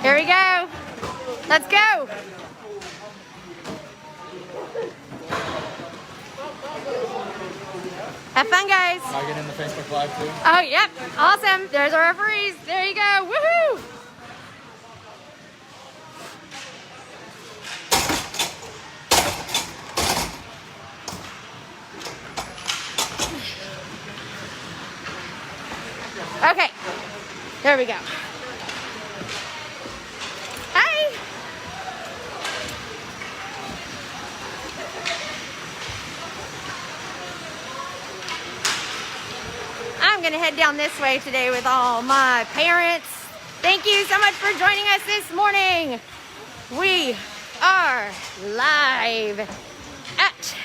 Here we go. Let's go. Have fun, guys. Am I getting in the Facebook Live too? Oh, yep. Awesome. There's our referees. There you go. Woohoo! Okay. There we go. Hi. I'm going to head down this way today with all my parents. Thank you so much for joining us this morning. We are live at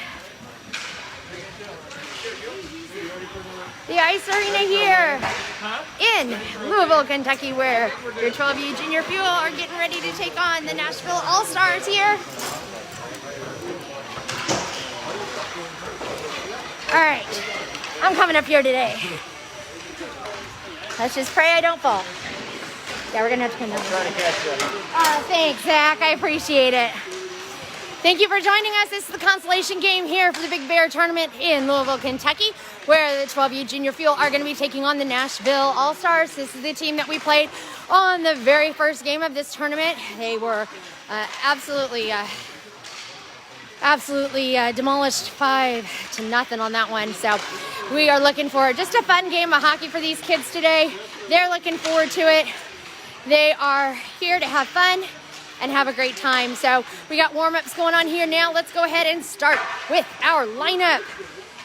the Ice Arena here in Louisville, Kentucky, where your 12U Junior Fuel are getting ready to take on the Nashville All-Stars here. All right, I'm coming up here today. Let's just pray I don't fall. Yeah, we're gonna have to come down. Thanks, Zach, I appreciate it. Thank you for joining us. This is the consolation game here for the Big Bear Tournament in Louisville, Kentucky, where the 12U Junior Fuel are going to be taking on the Nashville All-Stars. This is the team that we played on the very first game of this tournament. They were absolutely demolished 5-0 on that one. So we are looking for just a fun game of hockey for these kids today. They're looking forward to it. They are here to have fun and have a great time. So we got warm-ups going on here now. Let's go ahead and start with our lineup.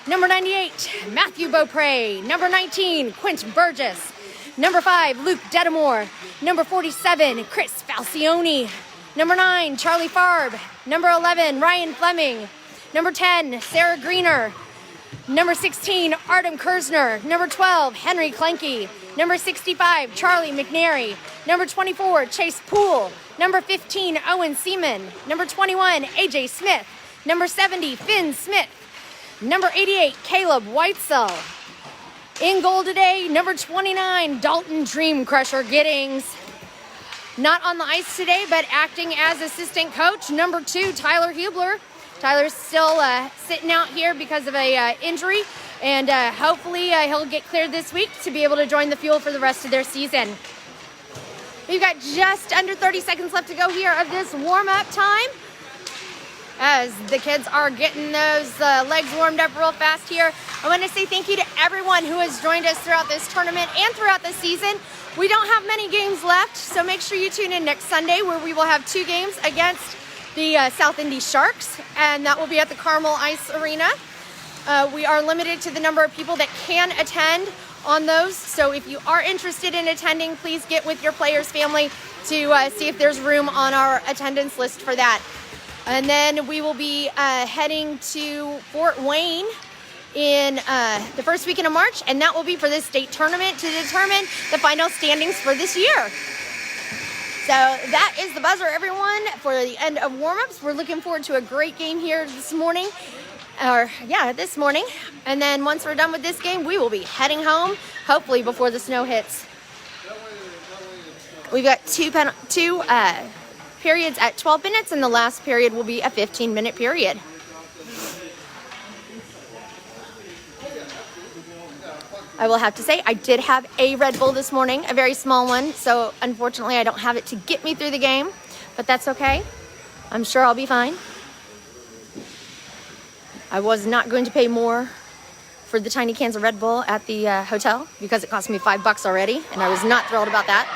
Number 98, Matthew Beaupre. Number 19, Quint Burgess. Number 5, Luke Detamore. Number 47, Chris Falcione. Number 9, Charlie Farb. Number 11, Ryan Fleming. Number 10, Sarah Greener. Number 16, Artem Kirzner. Number 12, Henry Kleinke. Number 65, Charlie Mcnary. Number 24, Chase Poole. Number 15, Owen Seaman. Number 21, AJ Smith. Number 70, Finn Smith. Number 88, Kaleb Whitesell. In goal today, number 29, Dalton Dream Crusher Giddings. Not on the ice today, but acting as assistant coach, number 2, Tyler Hubler. Tyler's still sitting out here because of a injury, and hopefully he'll get cleared this week to be able to join the Fuel for the rest of their season. We've got just under 30 seconds left to go here of this warm-up time, as the kids are getting those legs warmed up real fast here. I want to say thank you to everyone who has joined us throughout this tournament and throughout the season. We don't have many games left, so make sure you tune in next Sunday, where we will have 2 games against the South Indy Sharks, and that will be at the Carmel Ice Arena. We are limited to the number of people that can attend on those, so if you are interested in attending, please get with your players' family to see if there's room on our attendance list for that. And then we will be heading to Fort Wayne in the first weekend of March, and that will be for the state tournament to determine the final standings for this year. So that is the buzzer, everyone, for the end of warm-ups. We're looking forward to a great game here this morning. This morning. And then once we're done with this game, we will be heading home, hopefully before the snow hits. We've got two periods at 12 minutes, and the last period will be a 15-minute period. I will have to say, I did have a Red Bull this morning, a very small one, so unfortunately I don't have it to get me through the game, but that's okay. I'm sure I'll be fine. I was not going to pay more for the tiny cans of Red Bull at the hotel because it cost me $5 already, and I was not thrilled about that.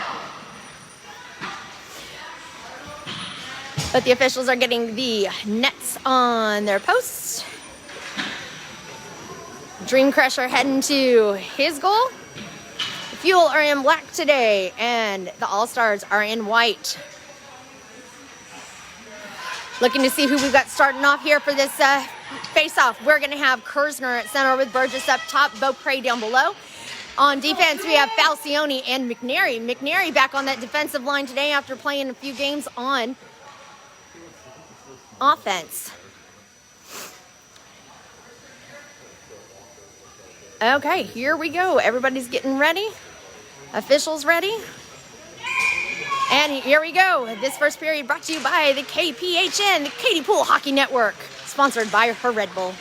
But the officials are getting the nets on their posts. Dream Crusher heading to his goal. The Fuel are in black today, and the All-Stars are in white. Looking to see who we've got starting off here for this face-off. We're going to have Kirzner at center with Burgess up top, Beaupre down below. On defense, we have Falcione and McNary. McNary back on that defensive line today after playing a few games on offense. Okay, here we go. Everybody's getting ready. Officials ready. And here we go. This first period brought to you by the KPHN, the Katie Poole Hockey Network, sponsored by her Red Bull.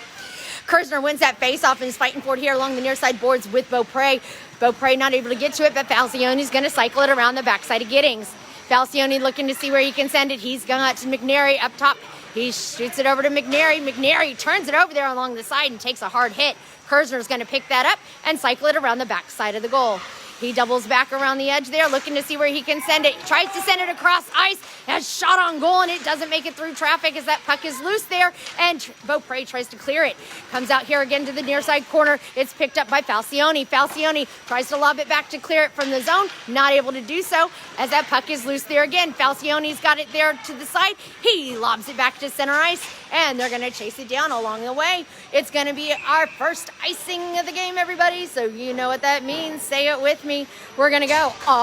Kirzner wins that face-off and is fighting for it here along the near side boards with Beaupre. Beaupre not able to get to it, but Falcione is going to cycle it around the backside of Giddings. Falcione looking to see where he can send it. He's got Mcnary up top. He shoots it over to Mcnary. Mcnary turns it over there along the side and takes a hard hit. Kirzner's going to pick that up and cycle it around the backside of the goal. He doubles back around the edge there, looking to see where he can send it. Tries to send it across ice, has shot on goal, and it doesn't make it through traffic as that puck is loose there, and Beaupre tries to clear it. Comes out here again to the near side corner. It's picked up by Falcione. Falcione tries to lob it back to clear it from the zone. Not able to do so as that puck is loose there again. Falcione's got it there to the side. He lobs it back to center ice, and they're going to chase it down along the way. It's going to be our first icing of the game, everybody, so you know what that means. Say it with me. We're going to go all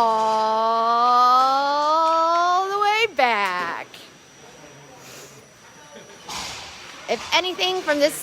the way back. If anything from this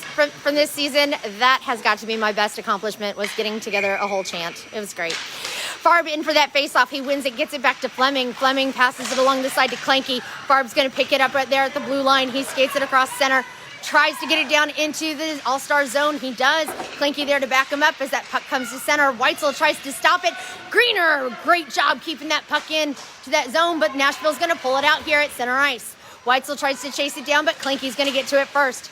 season, that has got to be my best accomplishment, was getting together a whole chant. It was great. Farb in for that faceoff. He wins it, gets it back to Fleming. Fleming passes it along the side to Kleinke. Farb's going to pick it up right there at the blue line. He skates it across center. Tries to get it down into the all-star zone. He does. Kleinke there to back him up as that puck comes to center. Whitesell tries to stop it. Greener, great job keeping that puck in to that zone, but Nashville's going to pull it out here at center ice. Whitesell tries to chase it down, but Kleinke's going to get to it first.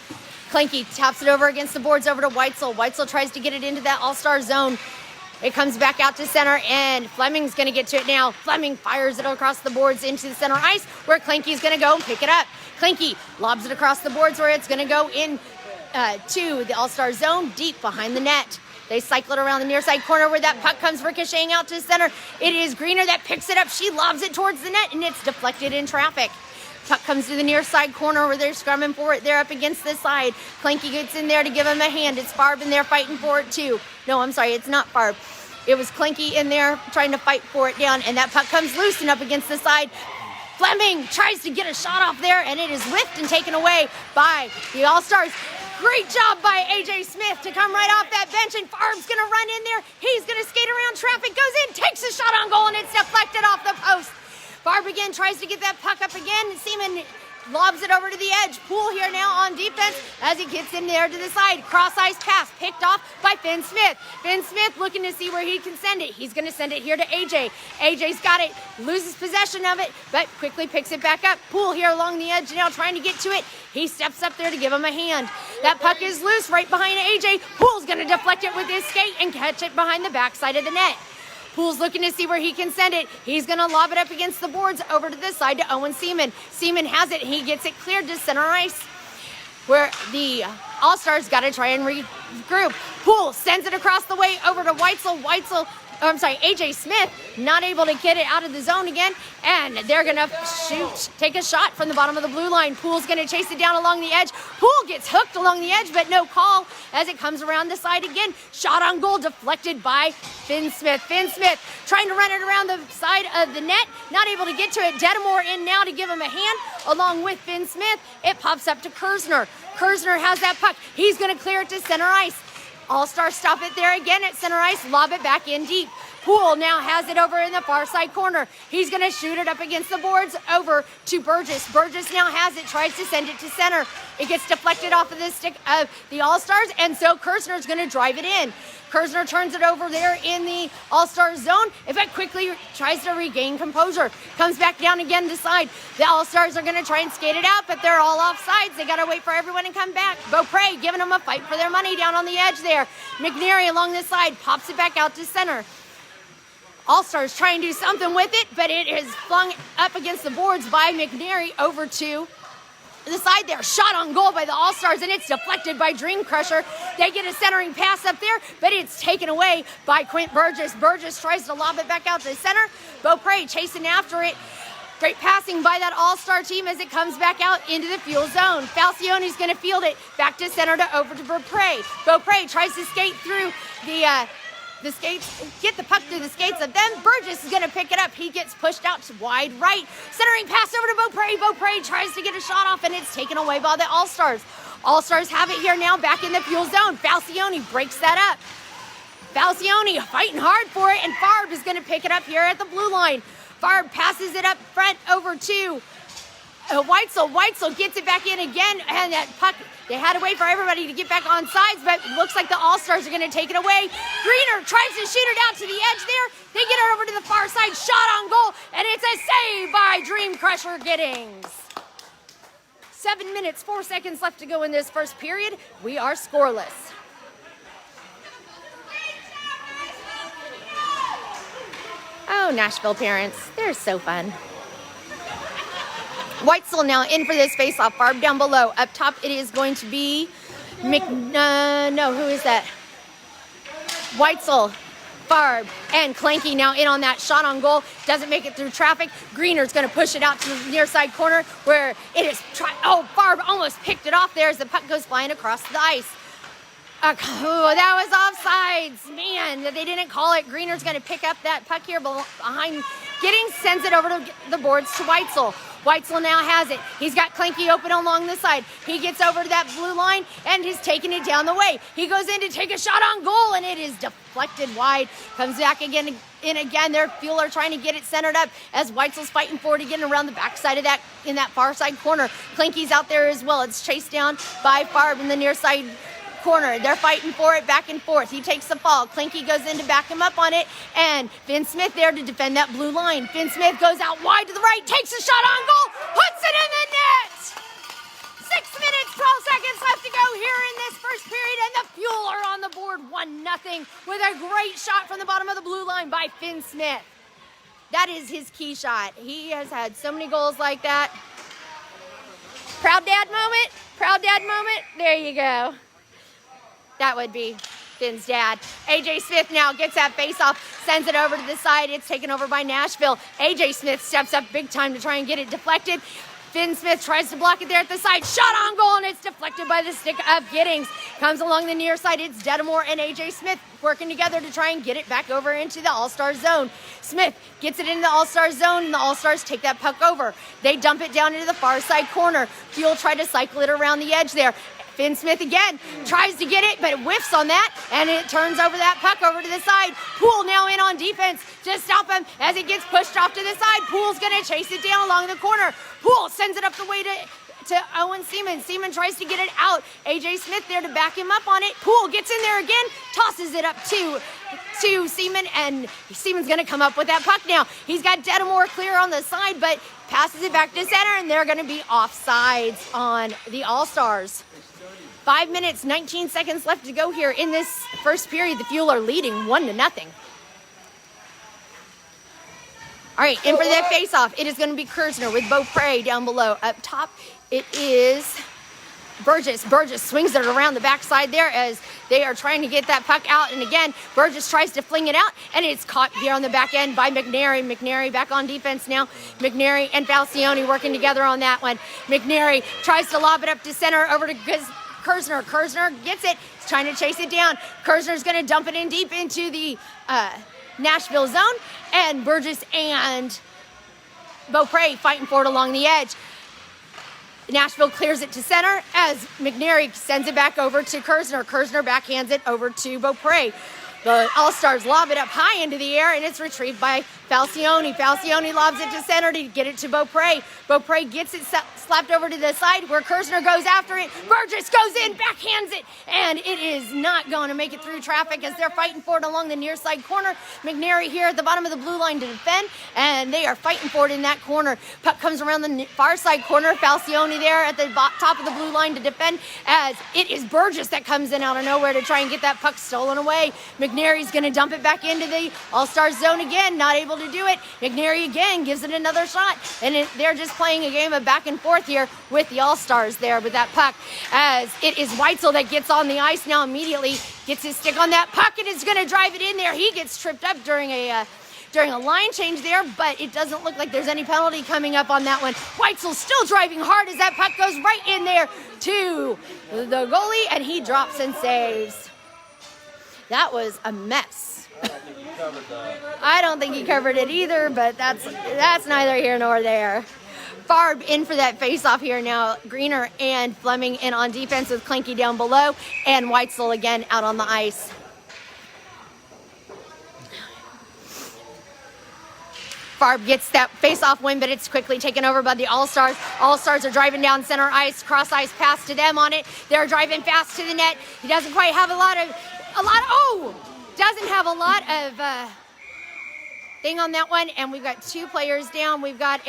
Kleinke taps it over against the boards over to Whitesell. Whitesell tries to get it into that all-star zone. It comes back out to center, and Fleming's going to get to it now. Fleming fires it across the boards into the center ice, where Kleinke's going to go and pick it up. Kleinke lobs it across the boards where it's going to go in to the all-star zone deep behind the net. They cycle it around the near side corner where that puck comes ricocheting out to center. It is Greener that picks it up. She lobs it towards the net, and it's deflected in traffic. Puck comes to the near side corner where they're scrumming for it. They're up against the side. Kleinke gets in there to give him a hand. It's Farb in there fighting for it too. No, I'm sorry, it's not Farb. It was Kleinke in there trying to fight for it down, and that puck comes loose and up against the side. Fleming tries to get a shot off there, and it is whiffed and taken away by the All-Stars. Great job by A.J. Smith to come right off that bench, and Farb's going to run in there. He's going to skate around traffic, goes in, takes a shot on goal, and it's deflected off the post. Farb again tries to get that puck up again. Seaman lobs it over to the edge. Poole here now on defense as he gets in there to the side. Cross-ice pass picked off by Finn Smith. Finn Smith looking to see where he can send it. He's going to send it here to AJ. AJ's got it, loses possession of it, but quickly picks it back up. Poole here along the edge now trying to get to it. He steps up there to give him a hand. That puck is loose right behind AJ. Poole's going to deflect it with his skate and catch it behind the backside of the net. Poole's looking to see where he can send it. He's going to lob it up against the boards over to this side to Owen Seaman. Seaman has it. He gets it cleared to center ice where the All-Stars got to try and regroup. Poole sends it across the way over to Whitesell. AJ Smith not able to get it out of the zone again, and they're going to take a shot from the bottom of the blue line. Poole's going to chase it down along the edge. Poole gets hooked along the edge, but no call as it comes around the side again. Shot on goal deflected by Finn Smith. Finn Smith trying to run it around the side of the net, not able to get to it. Detamore in now to give him a hand along with Finn Smith. It pops up to Kirzner. Kirzner has that puck. He's going to clear it to center ice. All-Stars stop it there again at center ice, lob it back in deep. Poole now has it over in the far side corner. He's going to shoot it up against the boards over to Burgess. Burgess now has it, tries to send it to center. It gets deflected off of the stick of the All-Stars, and so Kirzner's going to drive it in. Kirzner turns it over there in the All-Star zone. If it quickly tries to regain composure, comes back down again to side. The All-Stars are going to try and skate it out, but they're all off sides. They got to wait for everyone to come back. Beaupre giving them a fight for their money down on the edge there. Mcnary along this side pops it back out to center. All-Stars try and do something with it, but it is flung up against the boards by Mcnary over to the side there. Shot on goal by the All-Stars, and it's deflected by Dream Crusher. They get a centering pass up there, but it's taken away by Quint Burgess. Burgess tries to lob it back out to center. Beaupre chasing after it. Great passing by that All-Star team as it comes back out into the fuel zone. Falcione's going to field it back to center to over to Beaupre. Beaupre tries to skate through the skates, get the puck through the skates of them. Burgess is going to pick it up. He gets pushed out to wide right. Centering pass over to Beaupre. Beaupre tries to get a shot off, and it's taken away by the All-Stars. All-Stars have it here now back in the fuel zone. Falcione breaks that up. Falcione fighting hard for it, and Farb is going to pick it up here at the blue line. Farb passes it up front over to Whitesell. Whitesell gets it back in again, and that puck, they had to wait for everybody to get back on sides, but it looks like the All-Stars are going to take it away. Greener tries to shoot it out to the edge there. They get it over to the far side, shot on goal, and it's a save by Dream Crusher Giddings. 7 minutes, 4 seconds left to go in this first period. We are scoreless. Oh, Nashville parents, they're so fun. Whitesell now in for this face-off. Farb down below. Up top, it is going to be who is that? Whitesell, Farb, and Kleinke now in on that shot on goal. Doesn't make it through traffic. Greener's going to push it out to the near side corner where it is. Farb almost picked it off there as the puck goes flying across the ice. That was offsides. Man, they didn't call it. Greener's going to pick up that puck here behind Giddings, sends it over to the boards to Whitesell. Whitesell now has it. He's got Kleinke open along the side. He gets over to that blue line and is taking it down the way. He goes in to take a shot on goal, and it is deflected wide. Comes back again. Their Fuel are trying to get it centered up as Whitesell's fighting for it again around the backside of that, in that far side corner. Kleinke's out there as well. It's chased down by Farb in the near side corner. They're fighting for it back and forth. He takes the fall. Kleinke goes in to back him up on it, and Finn Smith there to defend that blue line. Finn Smith goes out wide to the right, takes a shot on goal, puts it in the net! 6 minutes, 12 seconds left to go here in this first period, and the Fuel are on the board 1-0 with a great shot from the bottom of the blue line by Finn Smith. That is his key shot. He has had so many goals like that. Proud dad moment? Proud dad moment? There you go. That would be Finn's dad. AJ Smith now gets that face-off, sends it over to the side. It's taken over by Nashville. AJ Smith steps up big time to try and get it deflected. Finn Smith tries to block it there at the side. Shot on goal, and it's deflected by the stick of Giddings. Comes along the near side. It's Detamore and AJ Smith working together to try and get it back over into the All-Star zone. Smith gets it into the All-Star zone, and the All-Stars take that puck over. They dump it down into the far side corner. Fuel try to cycle it around the edge there. Finn Smith again tries to get it, but it whiffs on that, and it turns over that puck over to the side. Poole now in on defense to stop him as it gets pushed off to the side. Poole's going to chase it down along the corner. Poole sends it up the way to Owen Seaman. Seaman tries to get it out. AJ Smith there to back him up on it. Poole gets in there again, tosses it up to Seaman, and Seaman's going to come up with that puck now. He's got Detamore clear on the side, but passes it back to center, and they're going to be offsides on the All-Stars. 5 minutes, 19 seconds left to go here in this first period. The Fuel are leading 1-0. All right, in for that face-off, it is going to be Kirzner with Beaupre down below. Up top, it is Burgess. Burgess swings it around the backside there as they are trying to get that puck out. And again, Burgess tries to fling it out, and it's caught here on the back end by Mcnary. Mcnary back on defense now. Mcnary and Falcione working together on that one. Mcnary tries to lob it up to center over to Kirzner. Kirzner gets it. He's trying to chase it down. Kirzner's going to dump it in deep into the Nashville zone. And Burgess and Beaupre fighting for it along the edge. Nashville clears it to center as Mcnary sends it back over to Kirzner. Kirzner backhands it over to Beaupre. The All-Stars lob it up high into the air, and it's retrieved by Falcione. Falcione lobs it to center to get it to Beaupre. Beaupre gets it slapped over to the side where Kirzner goes after it. Burgess goes in, backhands it, and it is not going to make it through traffic as they're fighting for it along the near side corner. Mcnary here at the bottom of the blue line to defend, and they are fighting for it in that corner. Puck comes around the far side corner. Falcione there at the top of the blue line to defend as it is Burgess that comes in out of nowhere to try and get that puck stolen away. McNary's going to dump it back into the All-Star zone again, not able to do it. McNary again gives it another shot, and they're just playing a game of back and forth here with the All-Stars there with that puck, as it is Whitesell that gets on the ice now immediately, gets his stick on that puck, and is going to drive it in there. He gets tripped up during a line change there, but it doesn't look like there's any penalty coming up on that one. Whitesell still driving hard as that puck goes right in there to the goalie, and he drops and saves. That was a mess. I don't think he covered it either, but that's neither here nor there. Farb in for that face-off here now. Greener and Fleming in on defense with Kleinke down below, and Whitesell again out on the ice. Farb gets that face-off win, but it's quickly taken over by the All-Stars. All-Stars are driving down center ice, cross-ice pass to them on it. They're driving fast to the net. He doesn't quite have doesn't have a lot of thing on that one, and we've got 2 players down. We've got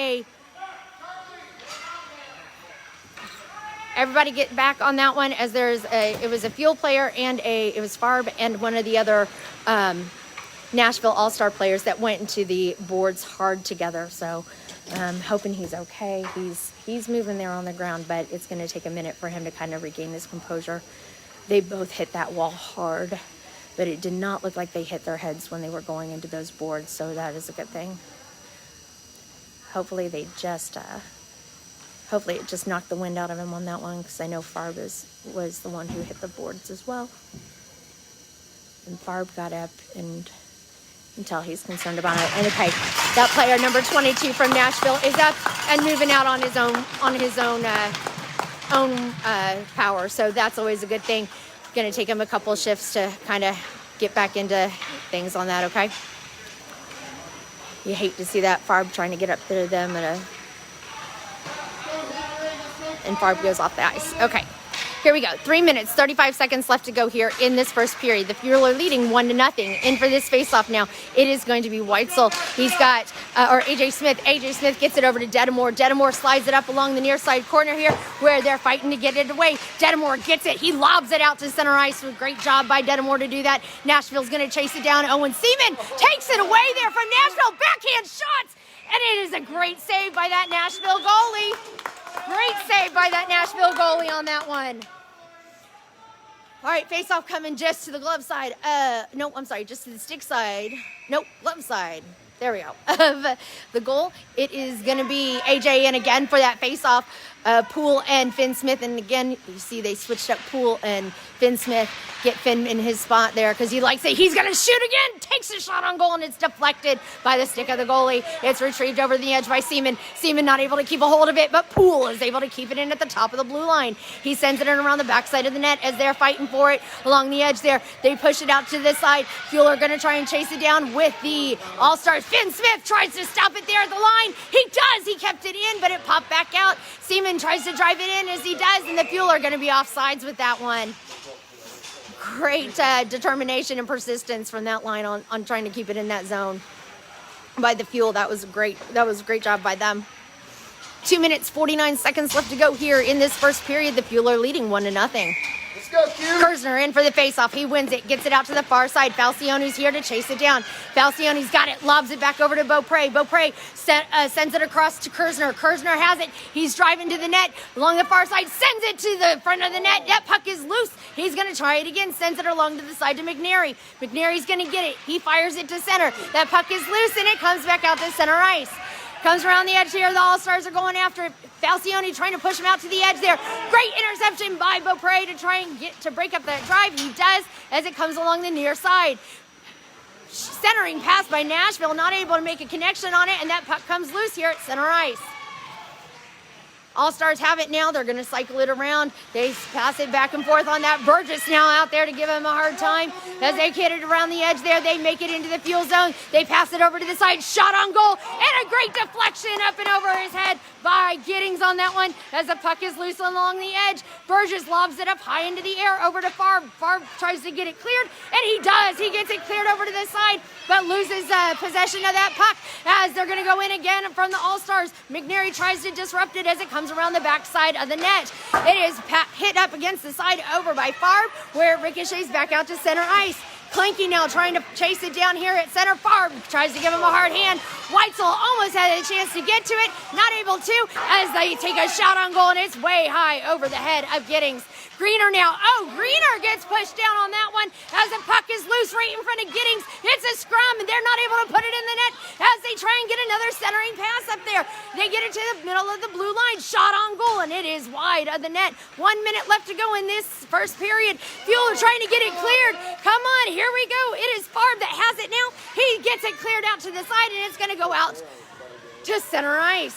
everybody get back on that one, as it was a Fuel player and it was Farb and one of the other Nashville All-Star players that went into the boards hard together. So hoping he's okay. He's moving there on the ground, but it's going to take a minute for him to kind of regain his composure. They both hit that wall hard, but it did not look like they hit their heads when they were going into those boards, so that is a good thing. Hopefully it just knocked the wind out of him on that one, because I know Farb was the one who hit the boards as well. And Farb got up and until he's concerned about it. And okay, that player number 22 from Nashville is up and moving out on his own power. So that's always a good thing. Going to take him a couple shifts to kind of get back into things on that. Okay. You hate to see that. Farb trying to get up to them and Farb goes off the ice. Okay. Here we go. 3 minutes, 35 seconds left to go here in this first period. The Fuel are leading 1-0. In for this face-off now, it is going to be Whitesell. He's got, or AJ Smith. AJ Smith gets it over to Detamore. Detamore slides it up along the near side corner here, where they're fighting to get it away. Detamore gets it. He lobs it out to center ice. Great job by Detamore to do that. Nashville's going to chase it down. Owen Seaman takes it away there from Nashville. Backhand shots. And it is a great save by that Nashville goalie. Great save by that Nashville goalie on that one. All right, face-off coming just to the glove side. No, I'm sorry, just to the stick side. Nope, glove side. There we go. Of the goal, it is going to be AJ in again for that face-off. Poole and Finn Smith. And again, you see they switched up Poole and Finn Smith. Get Finn in his spot there because he likes it. He's going to shoot again. Takes a shot on goal, and it's deflected by the stick of the goalie. It's retrieved over the edge by Seaman. Seaman not able to keep a hold of it, but Poole is able to keep it in at the top of the blue line. He sends it in around the backside of the net as they're fighting for it along the edge there. They push it out to this side. Fuel are going to try and chase it down with the All-Stars. Finn Smith tries to stop it there at the line. He does. He kept it in, but it popped back out. Seaman tries to drive it in as he does, and the Fuel are going to be offsides with that one. Great determination and persistence from that line on trying to keep it in that zone by the Fuel. That was a great job by them. 2 minutes, 49 seconds left to go here in this first period. The Fuel are leading 1-0. Let's go, Q. Kirzner in for the faceoff. He wins it, gets it out to the far side. Falcione's here to chase it down. Falcione's got it, lobs it back over to Beaupre. Beaupre sends it across to Kirzner. Kirzner has it. He's driving to the net along the far side, sends it to the front of the net. That puck is loose. He's going to try it again, sends it along to the side to Mcnary. McNary's going to get it. He fires it to center. That puck is loose, and it comes back out to center ice. Comes around the edge here. The All-Stars are going after it. Falcione trying to push him out to the edge there. Great interception by Beaupre to try and get to break up that drive. He does as it comes along the near side. Centering pass by Nashville, not able to make a connection on it, and that puck comes loose here at center ice. All-Stars have it now. They're going to cycle it around. They pass it back and forth on that. Burgess now out there to give him a hard time. As they get it around the edge there, they make it into the Fuel zone. They pass it over to the side. Shot on goal. And a great deflection up and over his head by Giddings on that one. As the puck is loose along the edge, Burgess lobs it up high into the air over to Farb. Farb tries to get it cleared, and he does. He gets it cleared over to the side, but loses possession of that puck as they're going to go in again from the All-Stars. McNary tries to disrupt it as it comes around the backside of the net. It is hit up against the side over by Farb, where it ricochets back out to center ice. Kleinke now trying to chase it down here at center. Farb tries to give him a hard hand. Whitesell almost had a chance to get to it, not able to, as they take a shot on goal, and it's way high over the head of Giddings. Greener now. Oh, Greener gets pushed down on that one as the puck is loose right in front of Giddings. It's a scrum, and they're not able to put it in the net as they try and get another centering pass up there. They get it to the middle of the blue line. Shot on goal, and it is wide of the net. 1 minute left to go in this first period. Fuel are trying to get it cleared. Come on, here we go. It is Farb that has it now. He gets it cleared out to the side, and it's going to go out to center ice.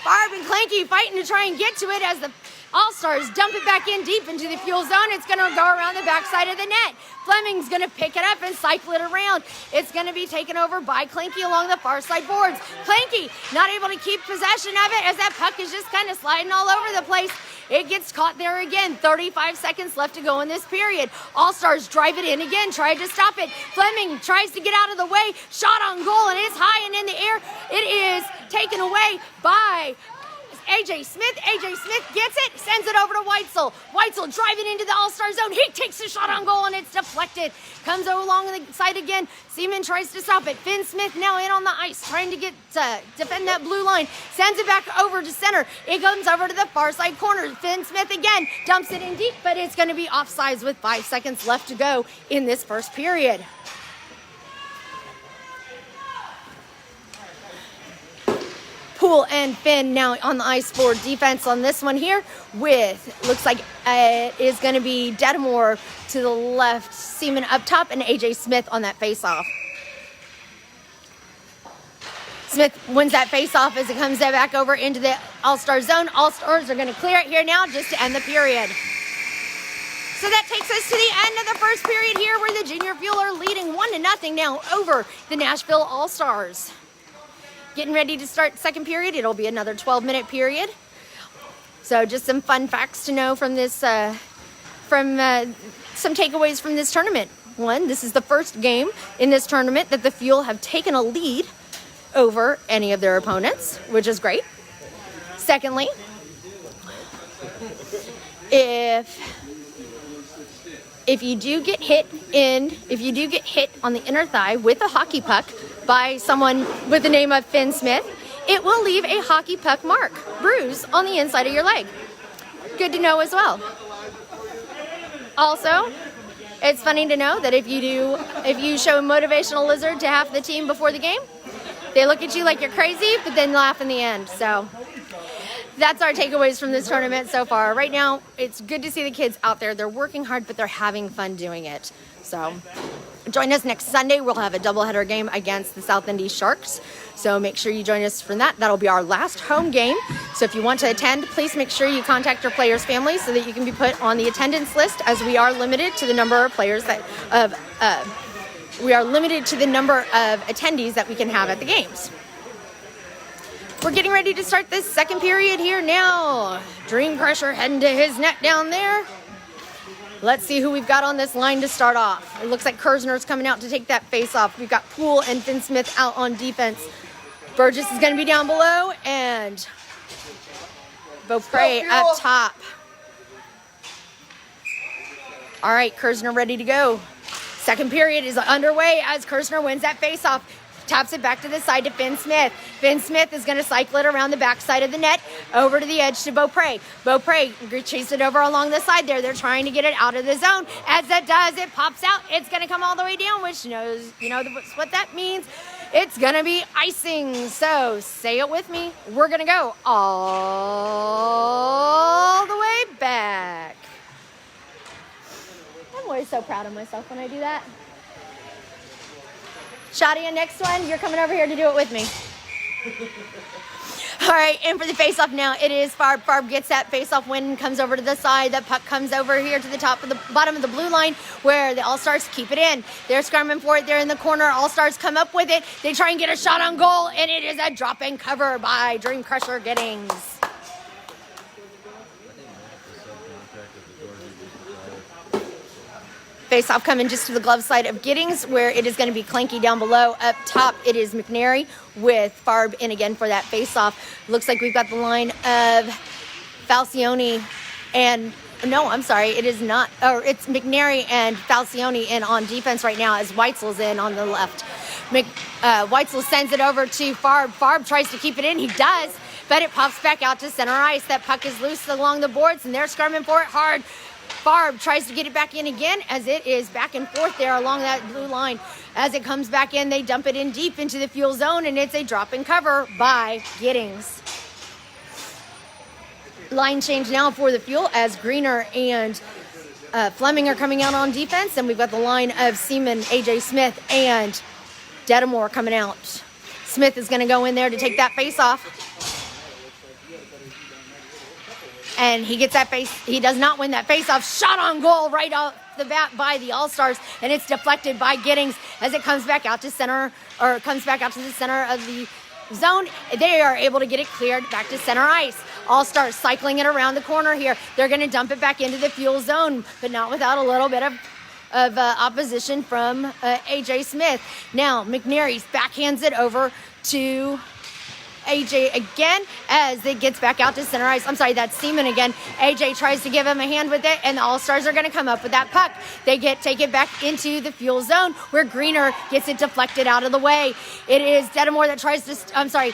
Farb and Kleinke fighting to try and get to it as the All-Stars dump it back in deep into the Fuel zone. It's going to go around the backside of the net. Fleming's going to pick it up and cycle it around. It's going to be taken over by Kleinke along the far side boards. Kleinke not able to keep possession of it as that puck is just kind of sliding all over the place. It gets caught there again. 35 seconds left to go in this period. All-Stars drive it in again, try to stop it. Fleming tries to get out of the way. Shot on goal, and it's high and in the air. It is taken away by AJ Smith. AJ Smith gets it, sends it over to Whitesell. Whitesell driving into the All-Star zone. He takes the shot on goal, and it's deflected. Comes along the side again. Seaman tries to stop it. Finn Smith now in on the ice, trying to defend that blue line. Sends it back over to center. It comes over to the far side corner. Finn Smith again dumps it in deep, but it's going to be offsides with 5 seconds left to go in this first period. Poole and Finn now on the ice for defense on this one here with, looks like it is going to be Detamore to the left, Seaman up top, and AJ Smith on that face-off. Smith wins that face-off as it comes back over into the All-Star zone. All-Stars are going to clear it here now just to end the period. So that takes us to the end of the first period here where the Junior Fuel are leading 1-0 now over the Nashville All-Stars. Getting ready to start second period. It'll be another 12-minute period. So just some fun facts to know from this, some takeaways from this tournament. One, this is the first game in this tournament that the Fuel have taken a lead over any of their opponents, which is great. Secondly, if you do get hit on the inner thigh with a hockey puck by someone with the name of Finn Smith, it will leave a hockey puck bruise on the inside of your leg. Good to know as well. Also, it's funny to know that if you show a motivational lizard to half the team before the game, they look at you like you're crazy, but then laugh in the end. So that's our takeaways from this tournament so far. Right now, it's good to see the kids out there. They're working hard, but they're having fun doing it. So join us next Sunday. We'll have a doubleheader game against the South Indy Sharks. So make sure you join us for that. That'll be our last home game. So if you want to attend, please make sure you contact your players' families so that you can be put on the attendance list, as we are limited to the number of players we are limited to the number of attendees that we can have at the games. We're getting ready to start this second period here now. Dream Crusher heading to his net down there. Let's see who we've got on this line to start off. It looks like Kirzner's coming out to take that face off. We've got Poole and Finn Smith out on defense. Burgess is going to be down below, and Beaupre up top. All right, Kirzner ready to go. Second period is underway as Kirzner wins that face-off. Taps it back to the side to Finn Smith. Finn Smith is going to cycle it around the backside of the net over to the edge to Beaupre. Beaupre chased it over along the side there. They're trying to get it out of the zone. As that does, it pops out. It's going to come all the way down, which what that means. It's going to be icing. So say it with me. We're going to go all the way back. I'm always so proud of myself when I do that. Shadia, next one, you're coming over here to do it with me. All right, and for the face-off now, it is Farb. Farb gets that face-off win, comes over to the side. That puck comes over here to the bottom of the blue line where the All-Stars keep it in. They're scrumming for it. They're in the corner. All-Stars come up with it. They try and get a shot on goal, and it is a drop and cover by Dream Crusher Giddings. Face-off coming just to the glove side of Giddings, where it is going to be Kleinke down below. Up top, it is Mcnary with Farb in again for that face-off. Looks like we've got the line of Falcione and... No, I'm sorry. It is not... Or it's Mcnary and Falcione in on defense right now as Whitesell's in on the left. Whitesell sends it over to Farb. Farb tries to keep it in. He does, but it pops back out to center ice. That puck is loose along the boards, and they're scrumming for it hard. Farb tries to get it back in again as it is back and forth there along that blue line. As it comes back in, they dump it in deep into the Fuel zone, and it's a drop and cover by Giddings. Line change now for the Fuel as Greener and Fleming are coming out on defense, and we've got the line of Seaman, AJ Smith, and Detamore coming out. Smith is going to go in there to take that face off. And he gets that he does not win that face-off. Shot on goal right off the bat by the All-Stars, and it's deflected by Giddings as it comes back out to center, or comes back out to the center of the zone. They are able to get it cleared back to center ice. All-Stars cycling it around the corner here. They're going to dump it back into the Fuel zone, but not without a little bit of opposition from AJ Smith. Now McNary backhands it over to AJ again as it gets back out to center ice. I'm sorry, that's Seaman again. AJ tries to give him a hand with it, and the All-Stars are going to come up with that puck. They take it back into the Fuel zone where Greener gets it deflected out of the way. It is Detamore that tries to,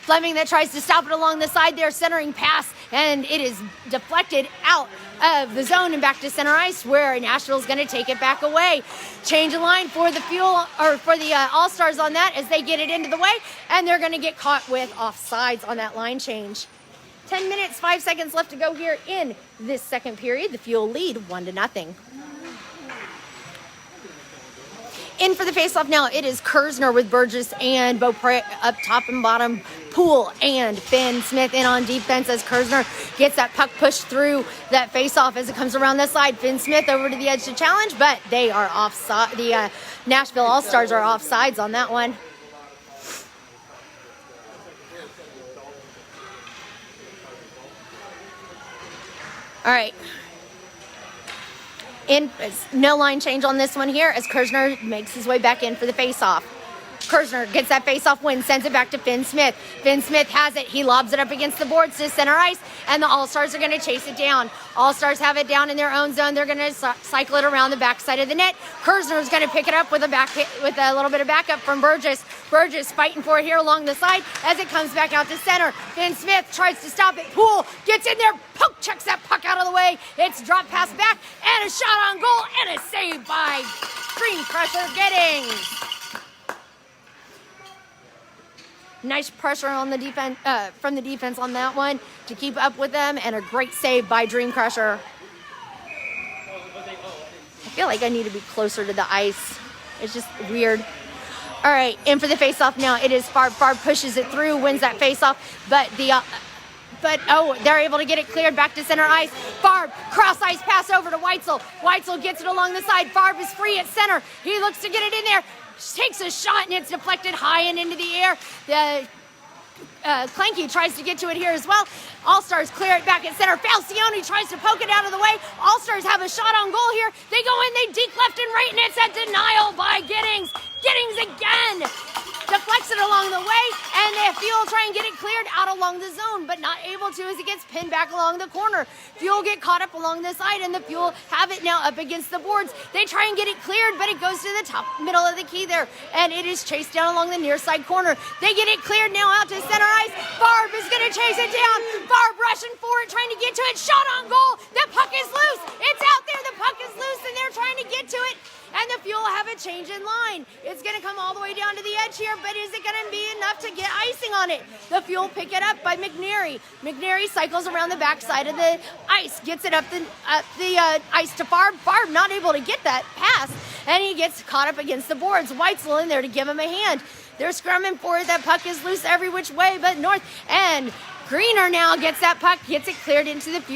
Fleming that tries to stop it along the side there, centering pass, and it is deflected out of the zone and back to center ice where Nashville's going to take it back away. Change of line for the Fuel, or for the All-Stars on that as they get it into the way, and they're going to get caught with offsides on that line change. 10 minutes, 5 seconds left to go here in this second period. The Fuel lead 1-0. In for the faceoff now, it is Kirzner with Burgess and Beaupre up top and bottom. Poole and Finn Smith in on defense as Kirzner gets that puck pushed through that faceoff as it comes around the side. Finn Smith over to the edge to challenge, but they are offside. The Nashville All-Stars are offsides on that one. All right. No line change on this one here as Kirzner makes his way back in for the faceoff. Kirzner gets that face-off win, sends it back to Finn Smith. Finn Smith has it. He lobs it up against the boards to center ice, and the All-Stars are going to chase it down. All-Stars have it down in their own zone. They're going to cycle it around the backside of the net. Kirzner is going to pick it up with a little bit of backup from Burgess. Burgess fighting for it here along the side as it comes back out to center. Finn Smith tries to stop it. Poole gets in there, poke checks that puck out of the way. It's drop pass back, and a shot on goal, and a save by Dream Crusher Giddings. Nice pressure on the defense from the defense on that one to keep up with them, and a great save by Dream Crusher. I feel like I need to be closer to the ice. It's just weird. All right, in for the faceoff now. It is Farb. Farb pushes it through, wins that faceoff, but they're able to get it cleared back to center ice. Farb, cross ice pass over to Whitesell. Whitesell gets it along the side. Farb is free at center. He looks to get it in there. Takes a shot, and it's deflected high and into the air. Kleinke tries to get to it here as well. All-Stars clear it back at center. Falcione tries to poke it out of the way. All-Stars have a shot on goal here. They go in, they deke left and right, and it's a denial by Giddings. Giddings again deflects it along the way, and the Fuel try and get it cleared out along the zone, but not able to as it gets pinned back along the corner. Fuel get caught up along the side, and the Fuel have it now up against the boards. They try and get it cleared, but it goes to the top middle of the key there, and it is chased down along the near side corner. They get it cleared now out to center ice. Farb is going to chase it down. Farb rushing for it, trying to get to it. Shot on goal. The puck is loose. It's out there. The puck is loose, and they're trying to get to it. And the Fuel have a change in line. It's going to come all the way down to the edge here, but is it going to be enough to get icing on it? The Fuel pick it up by McNary. McNary cycles around the backside of the ice, gets it up the ice to Farb. Farb not able to get that pass, and he gets caught up against the boards. Whitesell in there to give him a hand. They're scrumming for it. That puck is loose every which way but north. And Greener now gets that puck, gets it cleared into the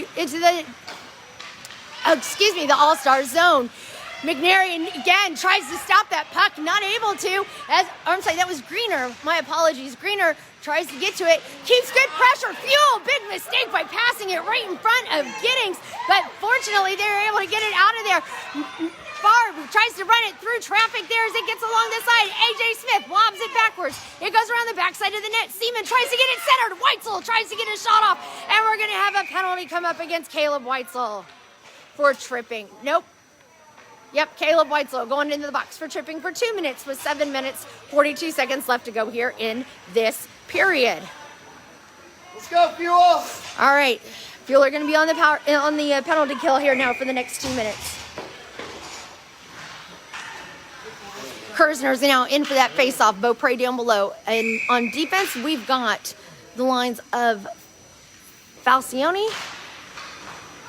All-Star zone. McNary again tries to stop that puck, not able to. That was Greener. My apologies. Greener tries to get to it, keeps good pressure. Fuel, big mistake by passing it right in front of Giddings, but fortunately they were able to get it out of there. Farb tries to run it through traffic there as it gets along the side. AJ Smith lobs it backwards. It goes around the backside of the net. Seaman tries to get it centered. Whitesell tries to get a shot off, and we're going to have a penalty come up against Kaleb Whitesell for tripping. Nope. Yep, Kaleb Whitesell going into the box for tripping for 2 minutes with 7 minutes, 42 seconds left to go here in this period. Let's go, Fuel! All right, Fuel are going to be on the penalty kill here now for the next 2 minutes. Kirzner's now in for that face-off. Beaupre down below. And on defense, we've got the lines of Falcione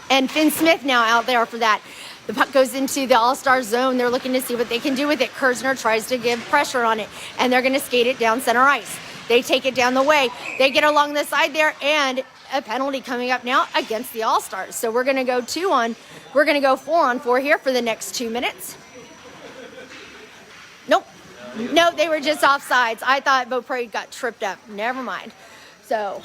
and Finn Smith now out there for that. The puck goes into the All-Star zone. They're looking to see what they can do with it. Kirzner tries to give pressure on it, and they're going to skate it down center ice. They take it down the way. They get along the side there, and a penalty coming up now against the All-Stars. So we're going to go 4 on 4 here for the next 2 minutes. Nope. No, they were just offsides. I thought Beaupre got tripped up. Never mind. So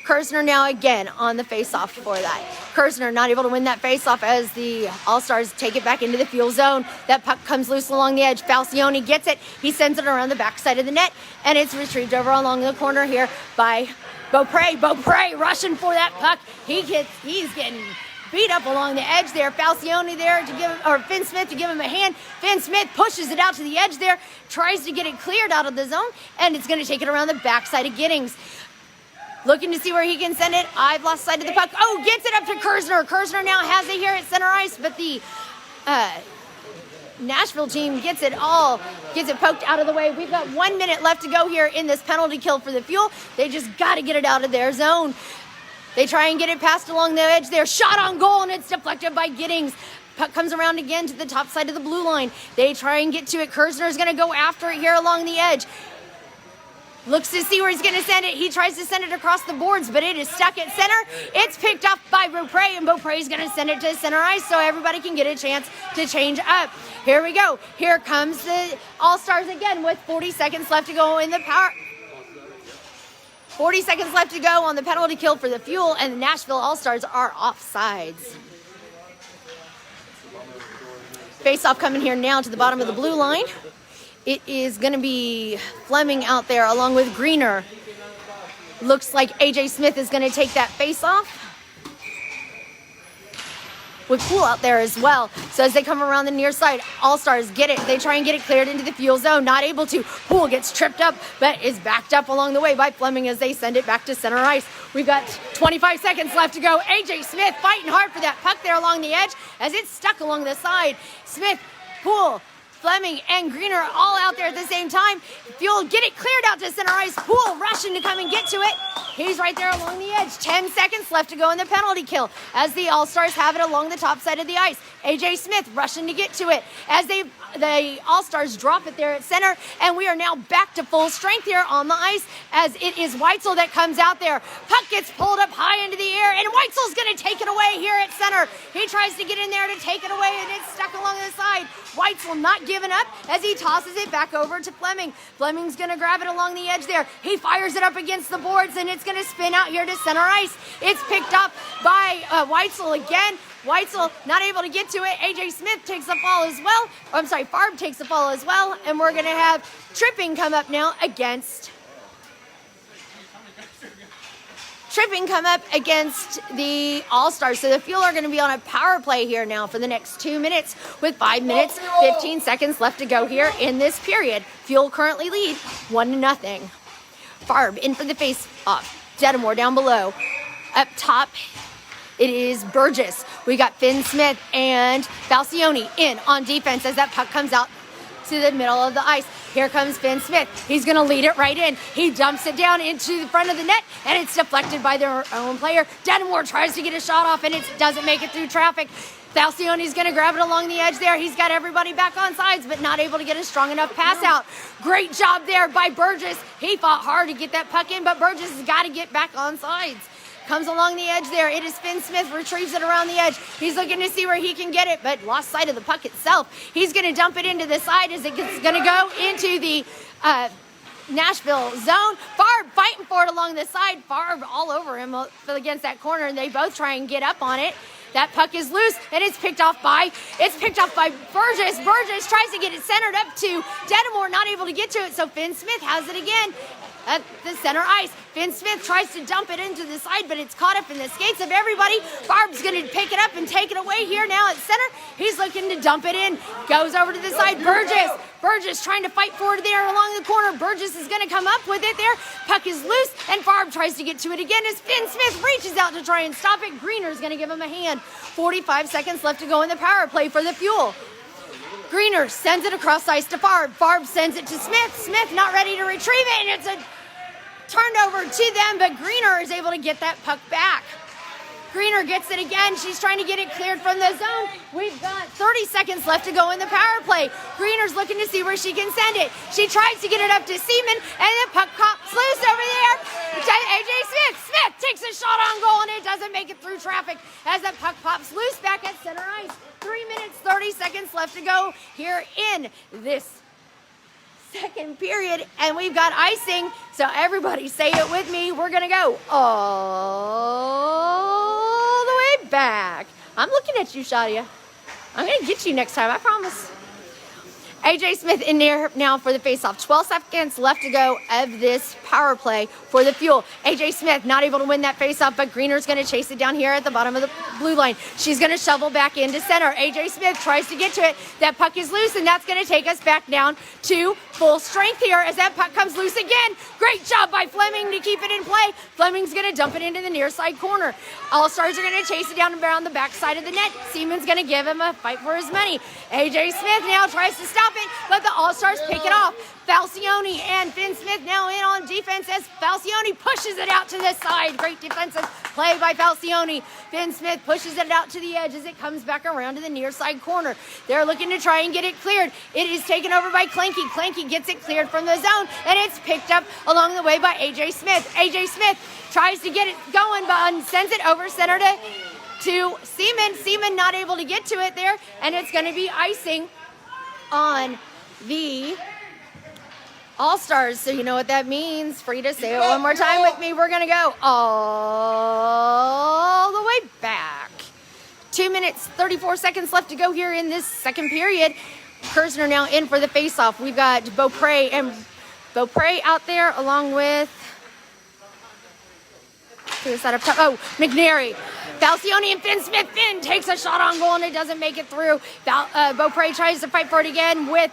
Kirzner now again on the face-off for that. Kirzner not able to win that face-off as the All-Stars take it back into the fuel zone. That puck comes loose along the edge. Falcione gets it. He sends it around the backside of the net, and it's retrieved over along the corner here by Beaupre. Beaupre rushing for that puck. He's getting beat up along the edge there. Falcione there to give, or Finn Smith to give him a hand. Finn Smith pushes it out to the edge there, tries to get it cleared out of the zone, and it's going to take it around the backside of Giddings. Looking to see where he can send it. I've lost sight of the puck. Oh, gets it up to Kirzner. Kirzner now has it here at center ice, but the Nashville team gets it poked out of the way. We've got 1 minute left to go here in this penalty kill for the Fuel. They just got to get it out of their zone. They try and get it passed along the edge there. Shot on goal, and it's deflected by Giddings. Puck comes around again to the top side of the blue line. They try and get to it. Kirzner's going to go after it here along the edge. Looks to see where he's going to send it. He tries to send it across the boards, but it is stuck at center. It's picked up by Beaupre, and Beaupre's going to send it to center ice so everybody can get a chance to change up. Here we go. Here comes the All-Stars again with 40 seconds left to go in the power. 40 seconds left to go on the penalty kill for the Fuel, and the Nashville All-Stars are offsides. Face-off coming here now to the bottom of the blue line. It is going to be Fleming out there along with Greener. Looks like AJ Smith is going to take that face-off. With Poole out there as well. So as they come around the near side, All-Stars get it. They try and get it cleared into the fuel zone. Not able to. Poole gets tripped up, but is backed up along the way by Fleming as they send it back to center ice. We've got 25 seconds left to go. AJ Smith fighting hard for that puck there along the edge as it's stuck along the side. Smith, Poole, Fleming, and Greener all out there at the same time. Fuel get it cleared out to center ice. Poole rushing to come and get to it. He's right there along the edge. 10 seconds left to go in the penalty kill as the All-Stars have it along the top side of the ice. AJ Smith rushing to get to it as the All-Stars drop it there at center, and we are now back to full strength here on the ice as it is Whitesell that comes out there. Puck gets pulled up high into the air, and Whitesell's going to take it away here at center. He tries to get in there to take it away, and it's stuck along the side. Whitesell not giving up as he tosses it back over to Fleming. Fleming's going to grab it along the edge there. He fires it up against the boards, and it's going to spin out here to center ice. It's picked up by Whitesell again. Whitesell not able to get to it. AJ Smith takes the fall as well. Oh, I'm sorry, Farb takes the fall as well. And we're going to have tripping come up now against the All-Stars. So the Fuel are going to be on a power play here now for the next 2 minutes with 5 minutes, 15 seconds left to go here in this period. Fuel currently lead 1-0. Farb in for the face-off. Detamore down below. Up top, it is Burgess. We got Finn Smith and Falcione in on defense as that puck comes out to the middle of the ice. Here comes Finn Smith. He's going to lead it right in. He dumps it down into the front of the net, and it's deflected by their own player. Detamore tries to get a shot off, and it doesn't make it through traffic. Falcione's going to grab it along the edge there. He's got everybody back on sides, but not able to get a strong enough pass out. Great job there by Burgess. He fought hard to get that puck in, but Burgess has got to get back on sides. Comes along the edge there. It is Finn Smith, retrieves it around the edge. He's looking to see where he can get it, but lost sight of the puck itself. He's going to dump it into the side as it's going to go into the Nashville zone. Farb fighting for it along the side. Farb all over him against that corner, and they both try and get up on it. That puck is loose, and it's picked off by Burgess. Burgess tries to get it centered up to Detamore, not able to get to it, so Finn Smith has it again at the center ice. Finn Smith tries to dump it into the side, but it's caught up in the skates of everybody. Farb's going to pick it up and take it away here now at center. He's looking to dump it in. Goes over to the side. Burgess trying to fight for it there along the corner. Burgess is going to come up with it there. Puck is loose, and Farb tries to get to it again as Finn Smith reaches out to try and stop it. Greener's going to give him a hand. 45 seconds left to go in the power play for the Fuel. Greener sends it across ice to Farb. Farb sends it to Smith. Smith not ready to retrieve it, and it's a turned over to them, but Greener is able to get that puck back. Greener gets it again. She's trying to get it cleared from the zone. We've got 30 seconds left to go in the power play. Greener's looking to see where she can send it. She tries to get it up to Seaman, and the puck pops loose over there. AJ Smith takes a shot on goal, and it doesn't make it through traffic as that puck pops loose back at center ice. 3 minutes, 30 seconds left to go here in this second period, and we've got icing. So everybody say it with me. We're going to go all the way back. I'm looking at you, Shadia. I'm going to get you next time, I promise. AJ Smith in there now for the faceoff. 12 seconds left to go of this power play for the Fuel. AJ Smith not able to win that faceoff, but Greener's going to chase it down here at the bottom of the blue line. She's going to shovel back into center. AJ Smith tries to get to it. That puck is loose, and that's going to take us back down to full strength here as that puck comes loose again. Great job by Fleming to keep it in play. Fleming's going to dump it into the near side corner. All-Stars are going to chase it down around the back side of the net. Seaman's going to give him a fight for his money. AJ Smith now tries to stop it, but the All-Stars pick it off. Falcione and Finn Smith now in on defense as Falcione pushes it out to the side. Great defensive play by Falcione. Finn Smith pushes it out to the edge as it comes back around to the near side corner. They're looking to try and get it cleared. It is taken over by Kleinke. Kleinke gets it cleared from the zone, and it's picked up along the way by AJ Smith. AJ Smith tries to get it going, but sends it over center to Seaman. Seaman not able to get to it there, and it's going to be icing on the All-Stars. So you know what that means. Frida, say it one more time with me. We're going to go all the way back. 2 minutes, 34 seconds left to go here in this second period. Kirzner now in for the face-off. We've got Beaupre out there along with Mcnary. Falcione and Finn Smith. Finn takes a shot on goal, and it doesn't make it through. Beaupre tries to fight for it again with